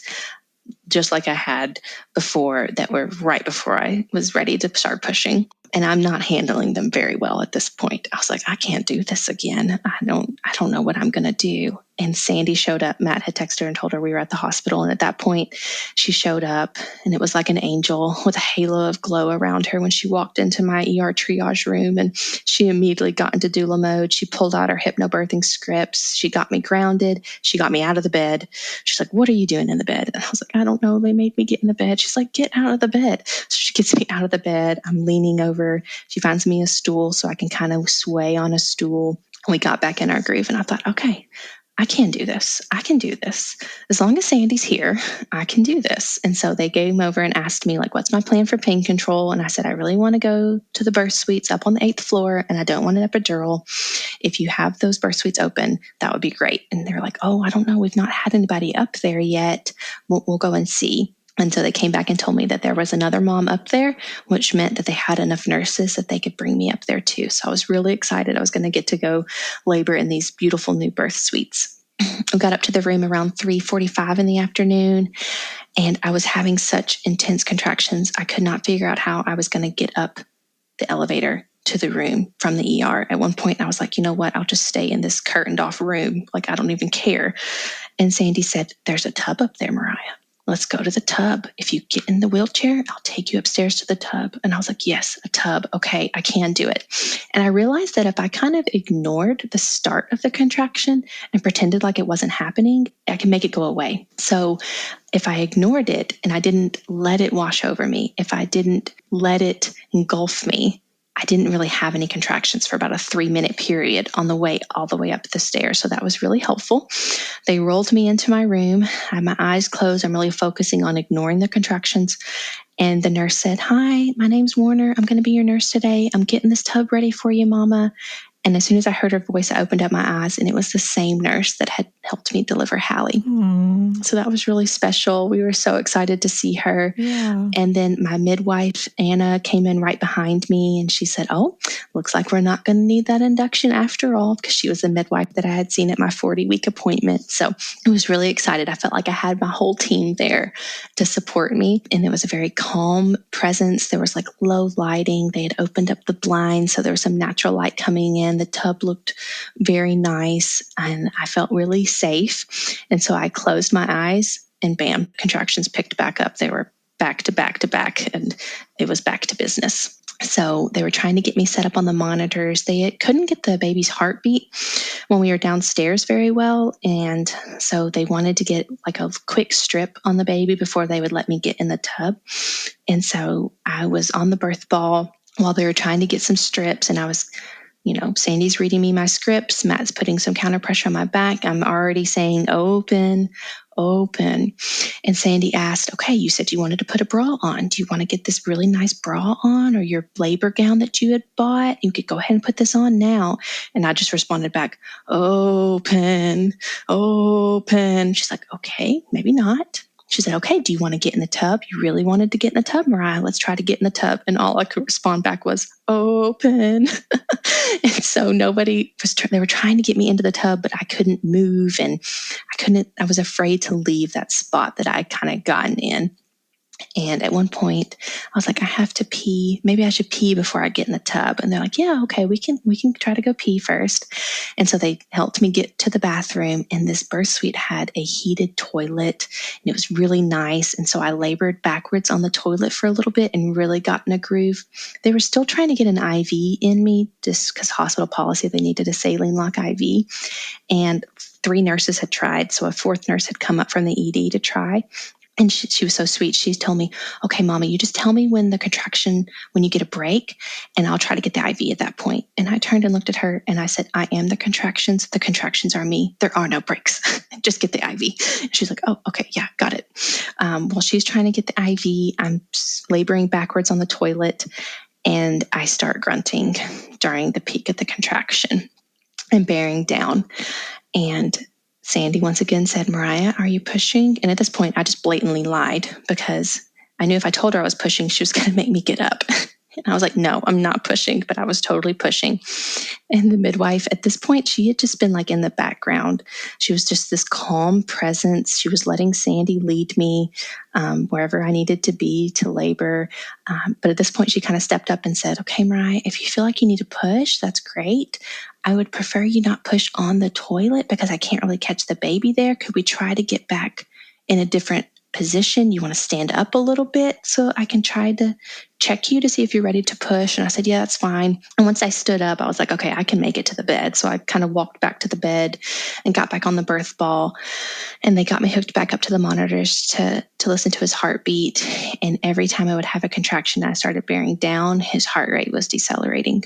just like I had before, that were right before I was ready to start pushing. And I'm not handling them very well at this point. I was like, I can't do this again. I don't know what I'm going to do. And Sandy showed up. Matt had texted her and told her we were at the hospital. And at that point, she showed up, and it was like an angel with a halo of glow around her when she walked into my ER triage room. And she immediately got into doula mode. She pulled out her hypnobirthing scripts. She got me grounded. She got me out of the bed. She's like, what are you doing in the bed? And I was like, I don't know. They made me get in the bed. She's like, get out of the bed. So she gets me out of the bed. I'm leaning over. She finds me a stool so I can kind of sway on a stool. We got back in our groove, and I thought, okay, I can do this. I can do this. As long as Sandy's here, I can do this. And so they came over and asked me, like, what's my plan for pain control? And I said, I really want to go to the birth suites up on the 8th floor, and I don't want an epidural. If you have those birth suites open, that would be great. And they were like, oh, I don't know. We've not had anybody up there yet. We'll go and see. And so they came back and told me that there was another mom up there, which meant that they had enough nurses that they could bring me up there too. So I was really excited. I was going to get to go labor in these beautiful new birth suites. I got up to the room around 3:45 in the afternoon, and I was having such intense contractions. I could not figure out how I was going to get up the elevator to the room from the ER. At one point, I was like, you know what? I'll just stay in this curtained off room. Like, I don't even care. And Sandy said, there's a tub up there, Mariah. Let's go to the tub. If you get in the wheelchair, I'll take you upstairs to the tub. And I was like, yes, a tub. Okay, I can do it. And I realized that if I kind of ignored the start of the contraction and pretended like it wasn't happening, I can make it go away. So if I ignored it and I didn't let it wash over me, if I didn't let it engulf me, I didn't really have any contractions for about a 3-minute period on the way all the way up the stairs. So that was really helpful. They rolled me into my room. I had my eyes closed. I'm really focusing on ignoring the contractions. And the nurse said, hi, my name's Warner. I'm going to be your nurse today. I'm getting this tub ready for you, Mama. And as soon as I heard her voice, I opened up my eyes, and it was the same nurse that had helped me deliver Hallie. So that was really special. We were so excited to see her. Yeah. And then my midwife, Anna, came in right behind me, and she said, oh, looks like we're not going to need that induction after all, because she was the midwife that I had seen at my 40-week appointment. So I was really excited. I felt like I had my whole team there to support me. And it was a very calm presence. There was like low lighting. They had opened up the blinds, so there was some natural light coming in. The tub looked very nice, and I felt really safe. And so I closed my eyes, and bam, contractions picked back up. They were back to back to back, and it was back to business. So they were trying to get me set up on the monitors. They couldn't get the baby's heartbeat when we were downstairs very well. And so they wanted to get like a quick strip on the baby before they would let me get in the tub. And so I was on the birth ball while they were trying to get some strips, and I was, Sandy's reading me my scripts. Matt's putting some counter pressure on my back. I'm already saying open, open. And Sandy asked, okay, you said you wanted to put a bra on. Do you want to get this really nice bra on, or your labor gown that you had bought? You could go ahead and put this on now. And I just responded back, open, open. She's like, okay, maybe not. She said, okay, do you want to get in the tub? You really wanted to get in the tub, Mariah? Let's try to get in the tub. And all I could respond back was, open. And so they were trying to get me into the tub, but I couldn't move. And I was afraid to leave that spot that I kind of gotten in. And at one point, I was like, I have to pee. Maybe I should pee before I get in the tub. And they're like, yeah, okay, we can try to go pee first. And so they helped me get to the bathroom. And this birth suite had a heated toilet, and it was really nice. And so I labored backwards on the toilet for a little bit and really got in a groove. They were still trying to get an IV in me, just because hospital policy, they needed a saline lock IV. And 3 nurses had tried. So a 4th nurse had come up from the ED to try. And she was so sweet. She told me, okay, Mama, you just tell me when you get a break, and I'll try to get the IV at that point. And I turned and looked at her, and I said, I am the contractions. The contractions are me. There are no breaks. Just get the IV. And she's like, oh, okay, yeah, got it. While she's trying to get the IV, I'm laboring backwards on the toilet, and I start grunting during the peak of the contraction and bearing down. And Sandy once again said, Mariah, are you pushing? And at this point, I just blatantly lied, because I knew if I told her I was pushing, she was going to make me get up. And I was like, no, I'm not pushing, but I was totally pushing. And the midwife at this point, she had just been like in the background. She was just this calm presence. She was letting Sandy lead me wherever I needed to be to labor. But at this point, she kind of stepped up and said, okay, Mariah, if you feel like you need to push, that's great. I would prefer you not push on the toilet because I can't really catch the baby there. Could we try to get back in a different position? You want to stand up a little bit so I can try to check you to see if you're ready to push. And I said, yeah, that's fine. And once I stood up, I was like, okay, I can make it to the bed. So I kind of walked back to the bed and got back on the birth ball. And they got me hooked back up to the monitors to listen to his heartbeat. And every time I would have a contraction, I started bearing down, his heart rate was decelerating.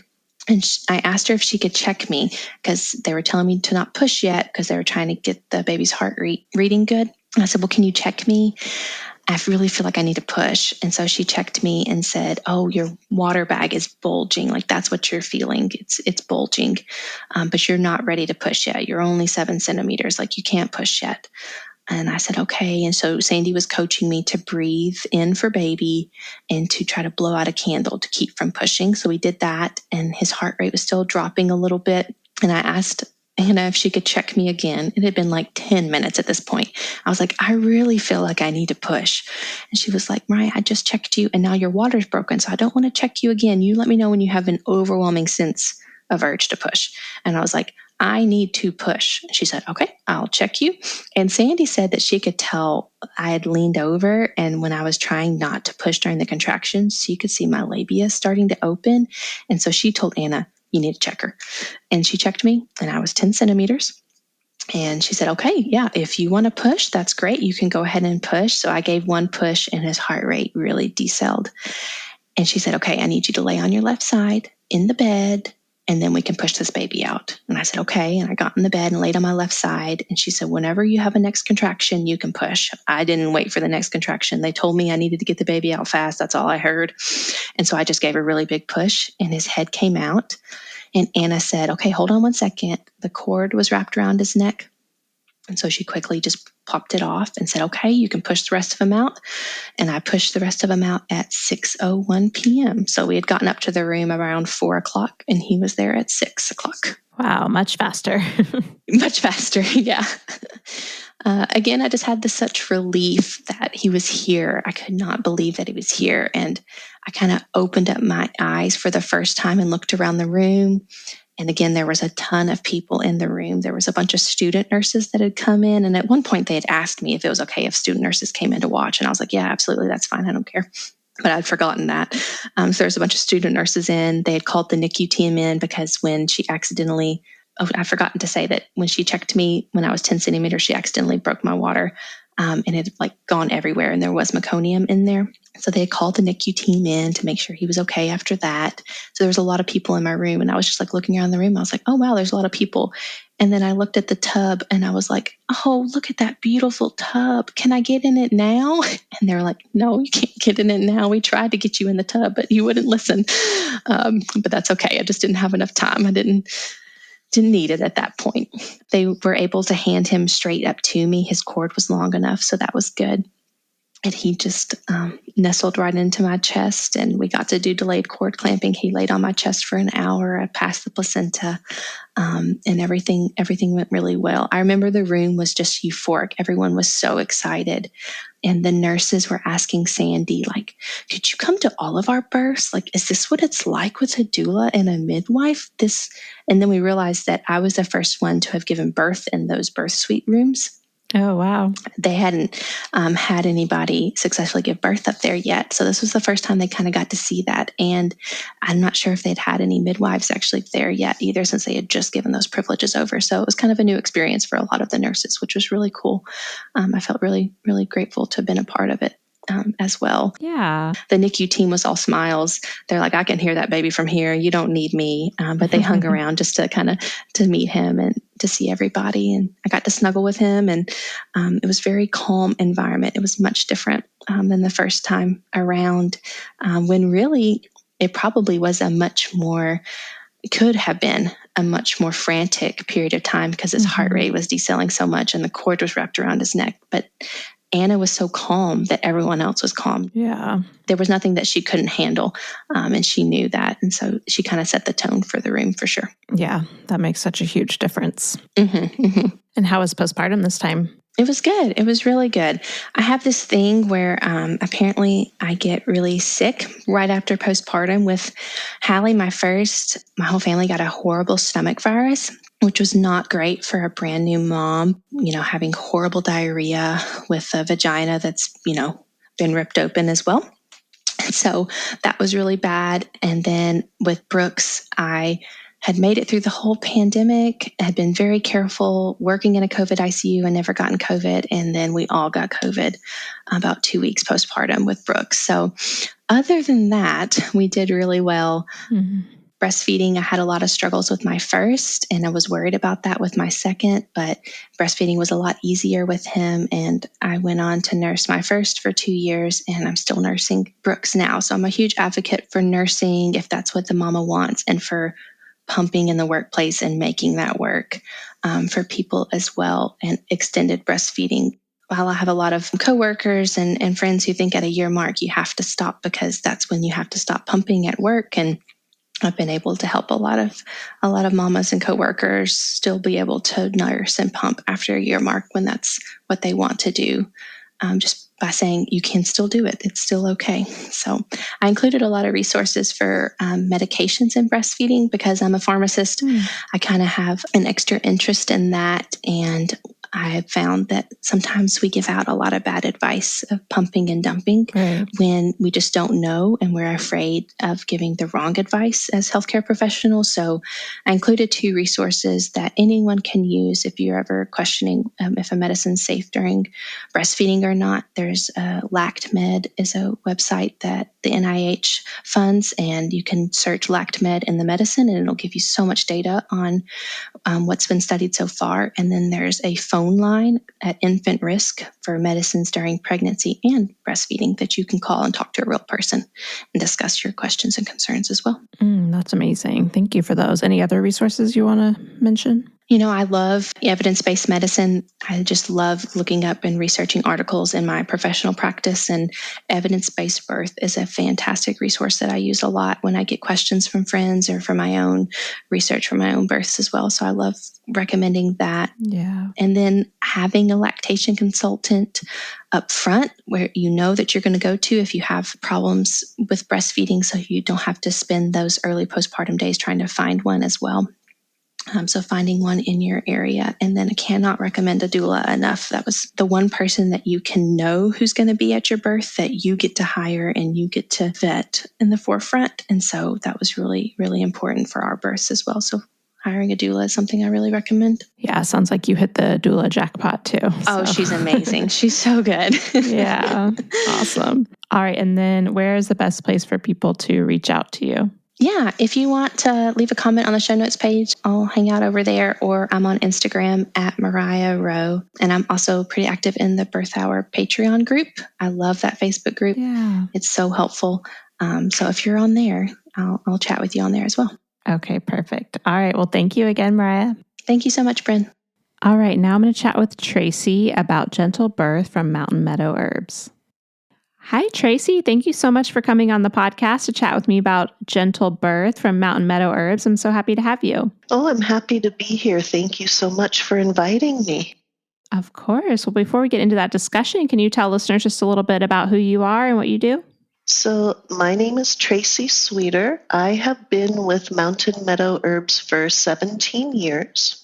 And I asked her if she could check me because they were telling me to not push yet because they were trying to get the baby's heart reading good. And I said, well, can you check me? I really feel like I need to push. And so she checked me and said, oh, your water bag is bulging. Like that's what you're feeling. It's bulging, but you're not ready to push yet. You're only 7 centimeters. Like you can't push yet. And I said, okay. And so Sandy was coaching me to breathe in for baby and to try to blow out a candle to keep from pushing. So we did that. And his heart rate was still dropping a little bit. And I asked Hannah if she could check me again. It had been like 10 minutes at this point. I was like, I really feel like I need to push. And she was like, Mariah, I just checked you and now your water's broken. So I don't want to check you again. You let me know when you have an overwhelming sense of urge to push. And I was like, I need to push. She said, okay, I'll check you. And Sandy said that she could tell I had leaned over. And when I was trying not to push during the contractions, she could see my labia starting to open. And so she told Anna, you need to check her. And she checked me and I was 10 centimeters. And she said, okay, yeah, if you want to push, that's great. You can go ahead and push. So I gave one push and his heart rate really decelled. And she said, okay, I need you to lay on your left side in the bed and then we can push this baby out. And I said, okay. And I got in the bed and laid on my left side. And she said, whenever you have a next contraction, you can push. I didn't wait for the next contraction. They told me I needed to get the baby out fast. That's all I heard. And so I just gave a really big push and his head came out. And Anna said, okay, hold on one second. The cord was wrapped around his neck. And so she quickly just popped it off and said, okay, you can push the rest of them out. And I pushed the rest of them out at 6:01 p.m. So we had gotten up to the room around 4 o'clock and he was there at 6 o'clock. Wow, much faster. Much faster, yeah. Again, I just had such relief that he was here. I could not believe that he was here. And I kind of opened up my eyes for the first time and looked around the room. And again, there was a ton of people in the room. There was a bunch of student nurses that had come in. And at one point they had asked me if it was okay if student nurses came in to watch. And I was like, yeah, absolutely. That's fine. I don't care. But I'd forgotten that. So there was a bunch of student nurses in. They had called the NICU team in because when she accidentally, I'd forgotten to say that when she checked me when I was 10 centimeters, she accidentally broke my water. And it had like gone everywhere and there was meconium in there. So they had called the NICU team in to make sure he was okay after that. So there was a lot of people in my room and I was just like looking around the room. I was like, oh, wow, there's a lot of people. And then I looked at the tub and I was like, oh, look at that beautiful tub. Can I get in it now? And they were like, no, you can't get in it now. We tried to get you in the tub, but you wouldn't listen. But that's okay. I just didn't have enough time. I didn't need it at that point. They were able to hand him straight up to me. His cord was long enough, so that was good. And he just nestled right into my chest, and we got to do delayed cord clamping. He laid on my chest for an hour. I passed the placenta, and everything went really well. I remember the room was just euphoric. Everyone was so excited. And the nurses were asking Sandy, like, could you come to all of our births? Like, is this what it's like with a doula and a midwife? And then we realized that I was the first one to have given birth in those birth suite rooms. Oh, wow. They hadn't had anybody successfully give birth up there yet. So this was the first time they kind of got to see that. And I'm not sure if they'd had any midwives actually there yet either, since they had just given those privileges over. So it was kind of a new experience for a lot of the nurses, which was really cool. I felt really, really grateful to have been a part of it. As well. Yeah. The NICU team was all smiles. They're like, I can hear that baby from here. You don't need me. But they hung around just to to meet him and to see everybody. And I got to snuggle with him. And it was a very calm environment. It was much different than the first time around, when really it probably was could have been a much more frantic period of time because his heart rate was decelerating so much and the cord was wrapped around his neck. But Anna was so calm that everyone else was calm. Yeah. There was nothing that she couldn't handle, and she knew that. And so she kind of set the tone for the room for sure. Yeah, that makes such a huge difference. Mm-hmm, mm-hmm. And how was postpartum this time? It was good. It was really good. I have this thing where apparently I get really sick right after postpartum. With Hallie, my whole family got a horrible stomach virus, which was not great for a brand new mom, having horrible diarrhea with a vagina that's, been ripped open as well. So that was really bad. And then with Brooks, I had made it through the whole pandemic, had been very careful, working in a COVID ICU and never gotten COVID. And then we all got COVID about 2 weeks postpartum with Brooks. So other than that, we did really well. Mm-hmm. Breastfeeding, I had a lot of struggles with my first, and I was worried about that with my second, but breastfeeding was a lot easier with him. And I went on to nurse my first for 2 years, and I'm still nursing Brooks now. So I'm a huge advocate for nursing if that's what the mama wants, and for pumping in the workplace and making that work for people as well, and extended breastfeeding. While I have a lot of coworkers and friends who think at a year mark you have to stop because that's when you have to stop pumping at work, and I've been able to help a lot of mamas and coworkers still be able to nurse and pump after a year mark when that's what they want to do, just by saying you can still do it. It's still okay. So I included a lot of resources for medications and breastfeeding because I'm a pharmacist. I kind of have an extra interest in that, and I have found that sometimes we give out a lot of bad advice of pumping and dumping when we just don't know, and we're afraid of giving the wrong advice as healthcare professionals. So I included 2 resources that anyone can use if you're ever questioning if a medicine's safe during breastfeeding or not. There's LactMed is a website that the NIH funds, and you can search LactMed in the medicine, and it'll give you so much data on what's been studied so far. And then there's a phone line at infant risk for medicines during pregnancy and breastfeeding that you can call and talk to a real person and discuss your questions and concerns as well. That's amazing. Thank you for those. Any other resources you want to mention? I love evidence-based medicine. I just love looking up and researching articles in my professional practice, and evidence-based birth is a fantastic resource that I use a lot when I get questions from friends or for my own research for my own births as well. So I love recommending that. Yeah. And then having a lactation consultant up front where you know that you're going to go to if you have problems with breastfeeding, so you don't have to spend those early postpartum days trying to find one as well. So finding one in your area. And then I cannot recommend a doula enough. That was the one person that you can know who's going to be at your birth that you get to hire and you get to vet in the forefront. And so that was really, really important for our births as well. So hiring a doula is something I really recommend. Yeah, sounds like you hit the doula jackpot too. Oh, she's amazing. She's so good. Yeah, awesome. All right. And then where is the best place for people to reach out to you? Yeah, if you want to leave a comment on the show notes page, I'll hang out over there, or I'm on Instagram at Mariah Rowe. And I'm also pretty active in the Birth Hour Patreon group. I love that Facebook group. Yeah. It's so helpful. So if you're on there, I'll chat with you on there as well. Okay, perfect. All right. Well, thank you again, Mariah. Thank you so much, Bryn. All right. Now I'm going to chat with Tracy about gentle birth from Mountain Meadow Herbs. Hi, Tracy. Thank you so much for coming on the podcast to chat with me about gentle birth from Mountain Meadow Herbs. I'm so happy to have you. Oh, I'm happy to be here. Thank you so much for inviting me. Of course. Well, before we get into that discussion, can you tell listeners just a little bit about who you are and what you do? So my name is Tracy Sweeter. I have been with Mountain Meadow Herbs for 17 years.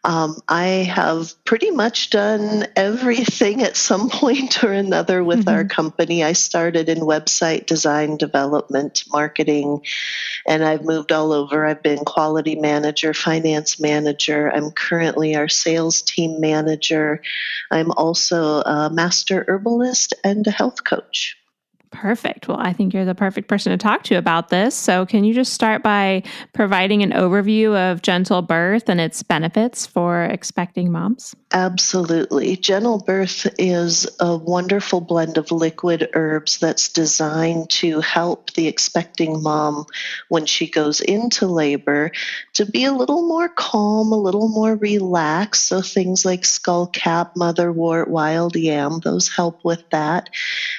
I have pretty much done everything at some point or another with our company. I started in website design, development, marketing, and I've moved all over. I've been quality manager, finance manager. I'm currently our sales team manager. I'm also a master herbalist and a health coach. Perfect. Well, I think you're the perfect person to talk to about this. So can you just start by providing an overview of gentle birth and its benefits for expecting moms? Absolutely. Gentle birth is a wonderful blend of liquid herbs that's designed to help the expecting mom when she goes into labor to be a little more calm, a little more relaxed. So things like skullcap, motherwort, wild yam, those help with that.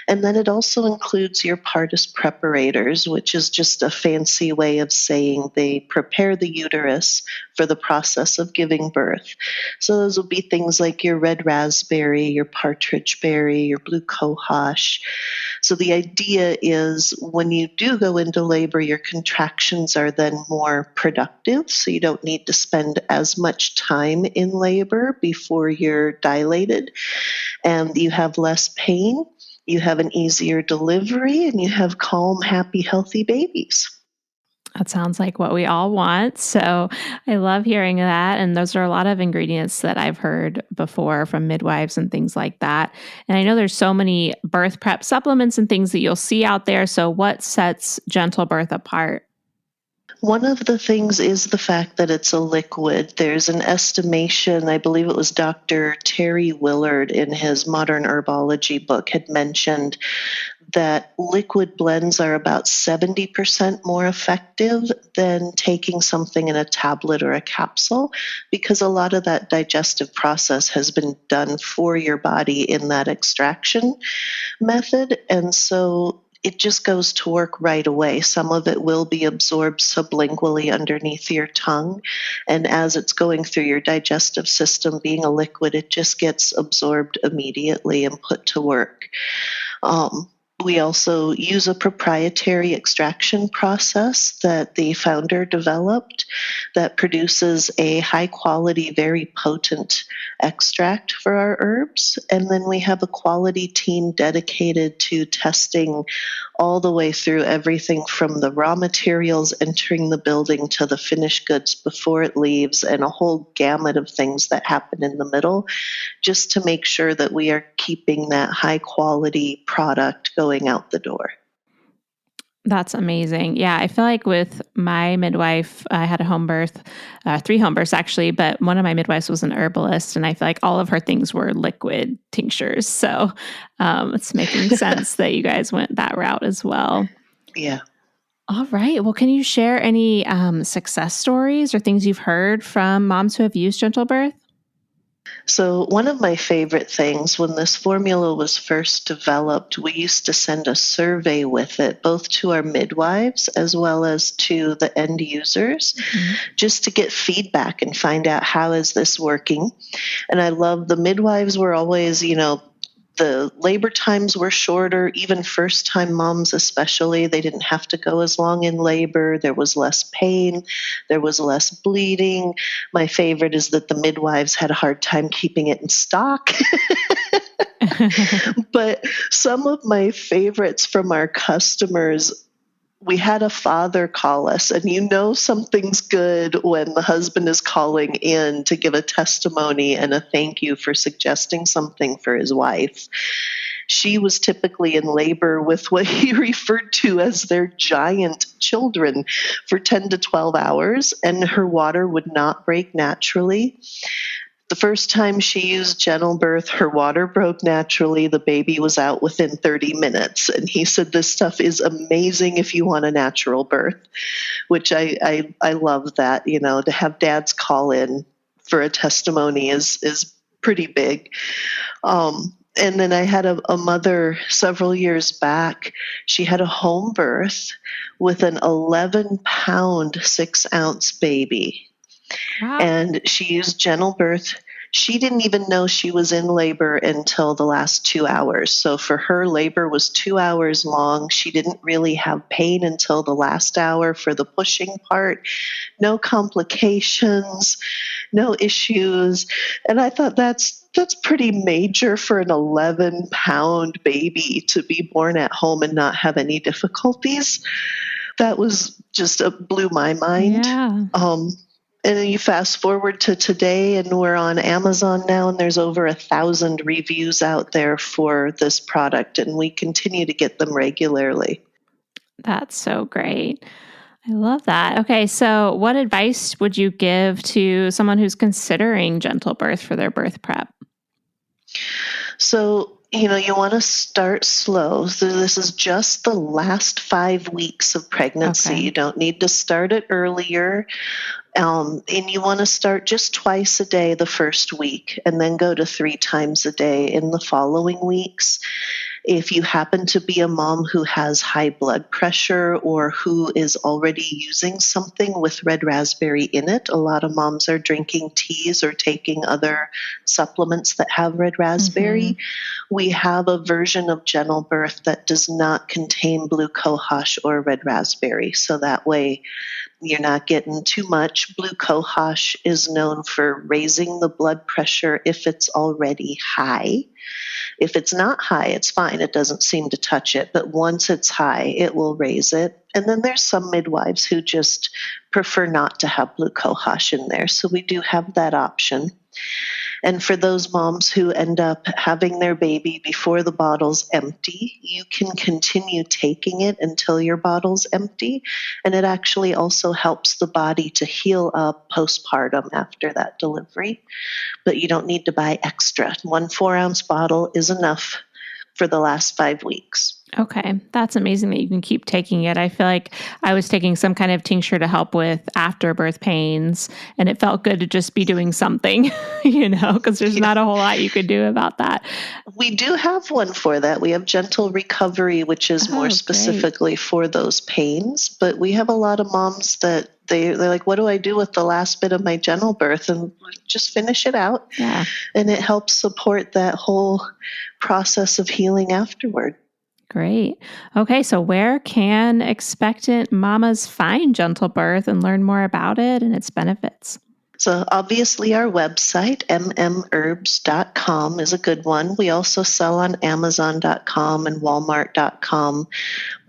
And then it also includes your partus preparators, which is just a fancy way of saying they prepare the uterus for the process of giving birth. So those will be things like your red raspberry, your partridge berry, your blue cohosh. So the idea is when you do go into labor, your contractions are then more productive. So you don't need to spend as much time in labor before you're dilated, and you have less pain. You have an easier delivery, and you have calm, happy, healthy babies. That sounds like what we all want. So I love hearing that. And those are a lot of ingredients that I've heard before from midwives and things like that. And I know there's so many birth prep supplements and things that you'll see out there. So what sets gentle birth apart? One of the things is the fact that it's a liquid. There's an estimation, I believe it was Dr. Terry Willard in his Modern Herbology book had mentioned that liquid blends are about 70% more effective than taking something in a tablet or a capsule, because a lot of that digestive process has been done for your body in that extraction method. And so it just goes to work right away. Some of it will be absorbed sublingually underneath your tongue. And as it's going through your digestive system, being a liquid, it just gets absorbed immediately and put to work. We also use a proprietary extraction process that the founder developed that produces a high quality, very potent extract for our herbs. And then we have a quality team dedicated to testing all the way through everything from the raw materials entering the building to the finished goods before it leaves, and a whole gamut of things that happen in the middle, just to make sure that we are keeping that high quality product going out the door. That's amazing. Yeah, I feel like with my midwife, I had a home birth, 3 home births actually, but one of my midwives was an herbalist, and I feel like all of her things were liquid tinctures. So it's making sense that you guys went that route as well. Yeah. All right. Well, can you share any success stories or things you've heard from moms who have used gentle birth? So one of my favorite things, when this formula was first developed, we used to send a survey with it, both to our midwives as well as to the end users, just to get feedback and find out how is this working. And I love the midwives were always, the labor times were shorter, even first-time moms especially. They didn't have to go as long in labor. There was less pain. There was less bleeding. My favorite is that the midwives had a hard time keeping it in stock. But some of my favorites from our customers, we had a father call us, and something's good when the husband is calling in to give a testimony and a thank you for suggesting something for his wife. She was typically in labor with what he referred to as their giant children for 10 to 12 hours, and her water would not break naturally. The first time she used gentle birth, her water broke naturally. The baby was out within 30 minutes. And he said, this stuff is amazing if you want a natural birth, which I love that, to have dads call in for a testimony is pretty big. And then I had a mother several years back. She had a home birth with an 11-pound, 6-ounce baby. Wow. And she used gentle birth. She didn't even know she was in labor until the last 2 hours. So for her, labor was 2 hours long. She didn't really have pain until the last hour for the pushing part. No complications, no issues. And I thought that's pretty major for an 11-pound baby to be born at home and not have any difficulties. That was just blew my mind. Yeah. And you fast forward to today, and we're on Amazon now, and there's over 1,000 reviews out there for this product, and we continue to get them regularly. That's so great. I love that. Okay, so what advice would you give to someone who's considering gentle birth for their birth prep? So, you want to start slow. So this is just the last 5 weeks of pregnancy. Okay. You don't need to start it earlier. And you want to start just twice a day the first week and then go to 3 times a day in the following weeks. If you happen to be a mom who has high blood pressure or who is already using something with red raspberry in it, a lot of moms are drinking teas or taking other supplements that have red raspberry. We have a version of Gentle Birth that does not contain blue cohosh or red raspberry. So that way you're not getting too much. Blue cohosh is known for raising the blood pressure if it's already high. If it's not high, it's fine. It doesn't seem to touch it. But once it's high, it will raise it. And then there's some midwives who just prefer not to have blue cohosh in there. So we do have that option. And for those moms who end up having their baby before the bottle's empty, you can continue taking it until your bottle's empty. And it actually also helps the body to heal up postpartum after that delivery. But you don't need to buy extra. 1 4-ounce bottle is enough for the last 5 weeks. Okay. That's amazing that you can keep taking it. I feel like I was taking some kind of tincture to help with afterbirth pains, and it felt good to just be doing something, because there's not a whole lot you could do about that. We do have one for that. We have Gentle Recovery, which is more specifically for those pains. But we have a lot of moms that they're like, what do I do with the last bit of my gentle birth? And just finish it out. Yeah. And it helps support that whole process of healing afterward. Great. Okay, so where can expectant mamas find Gentle Birth and learn more about it and its benefits? So obviously our website, mmherbs.com, is a good one. We also sell on Amazon.com and Walmart.com.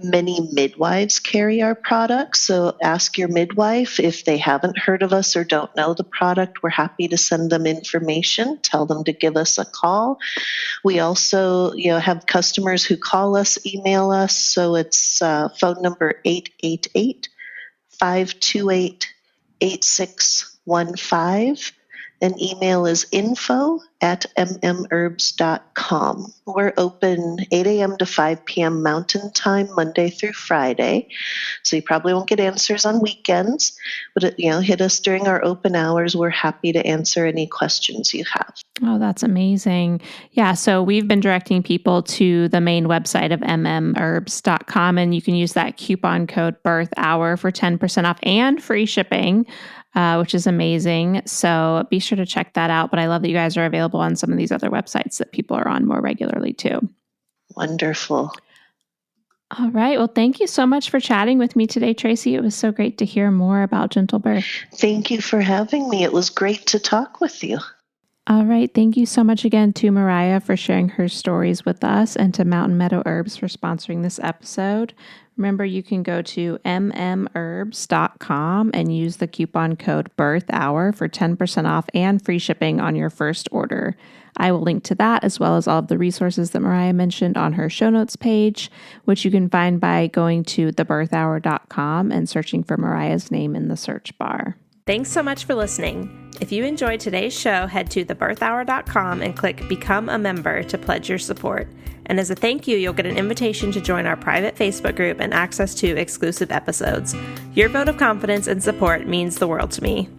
Many midwives carry our products, so ask your midwife if they haven't heard of us or don't know the product. We're happy to send them information, tell them to give us a call. We also have customers who call us, email us, so it's phone number 888-528-8615, and email is info@mmherbs.com. We're open 8 a.m. to 5 p.m. Mountain Time, Monday through Friday. So you probably won't get answers on weekends, but hit us during our open hours. We're happy to answer any questions you have. Oh, that's amazing. Yeah, so we've been directing people to the main website of mmherbs.com, and you can use that coupon code BIRTHHOUR for 10% off and free shipping, which is amazing. So be sure to check that out. But I love that you guys are available on some of these other websites that people are on more regularly too. Wonderful. All right. Well, thank you so much for chatting with me today, Tracy. It was so great to hear more about Gentle Birth. Thank you for having me. It was great to talk with you. All right. Thank you so much again to Mariah for sharing her stories with us, and to Mountain Meadow Herbs for sponsoring this episode. Remember, you can go to mmherbs.com and use the coupon code BIRTHHOUR for 10% off and free shipping on your first order. I will link to that as well as all of the resources that Mariah mentioned on her show notes page, which you can find by going to thebirthhour.com and searching for Mariah's name in the search bar. Thanks so much for listening. If you enjoyed today's show, head to thebirthhour.com and click Become a Member to pledge your support. And as a thank you, you'll get an invitation to join our private Facebook group and access to exclusive episodes. Your vote of confidence and support means the world to me.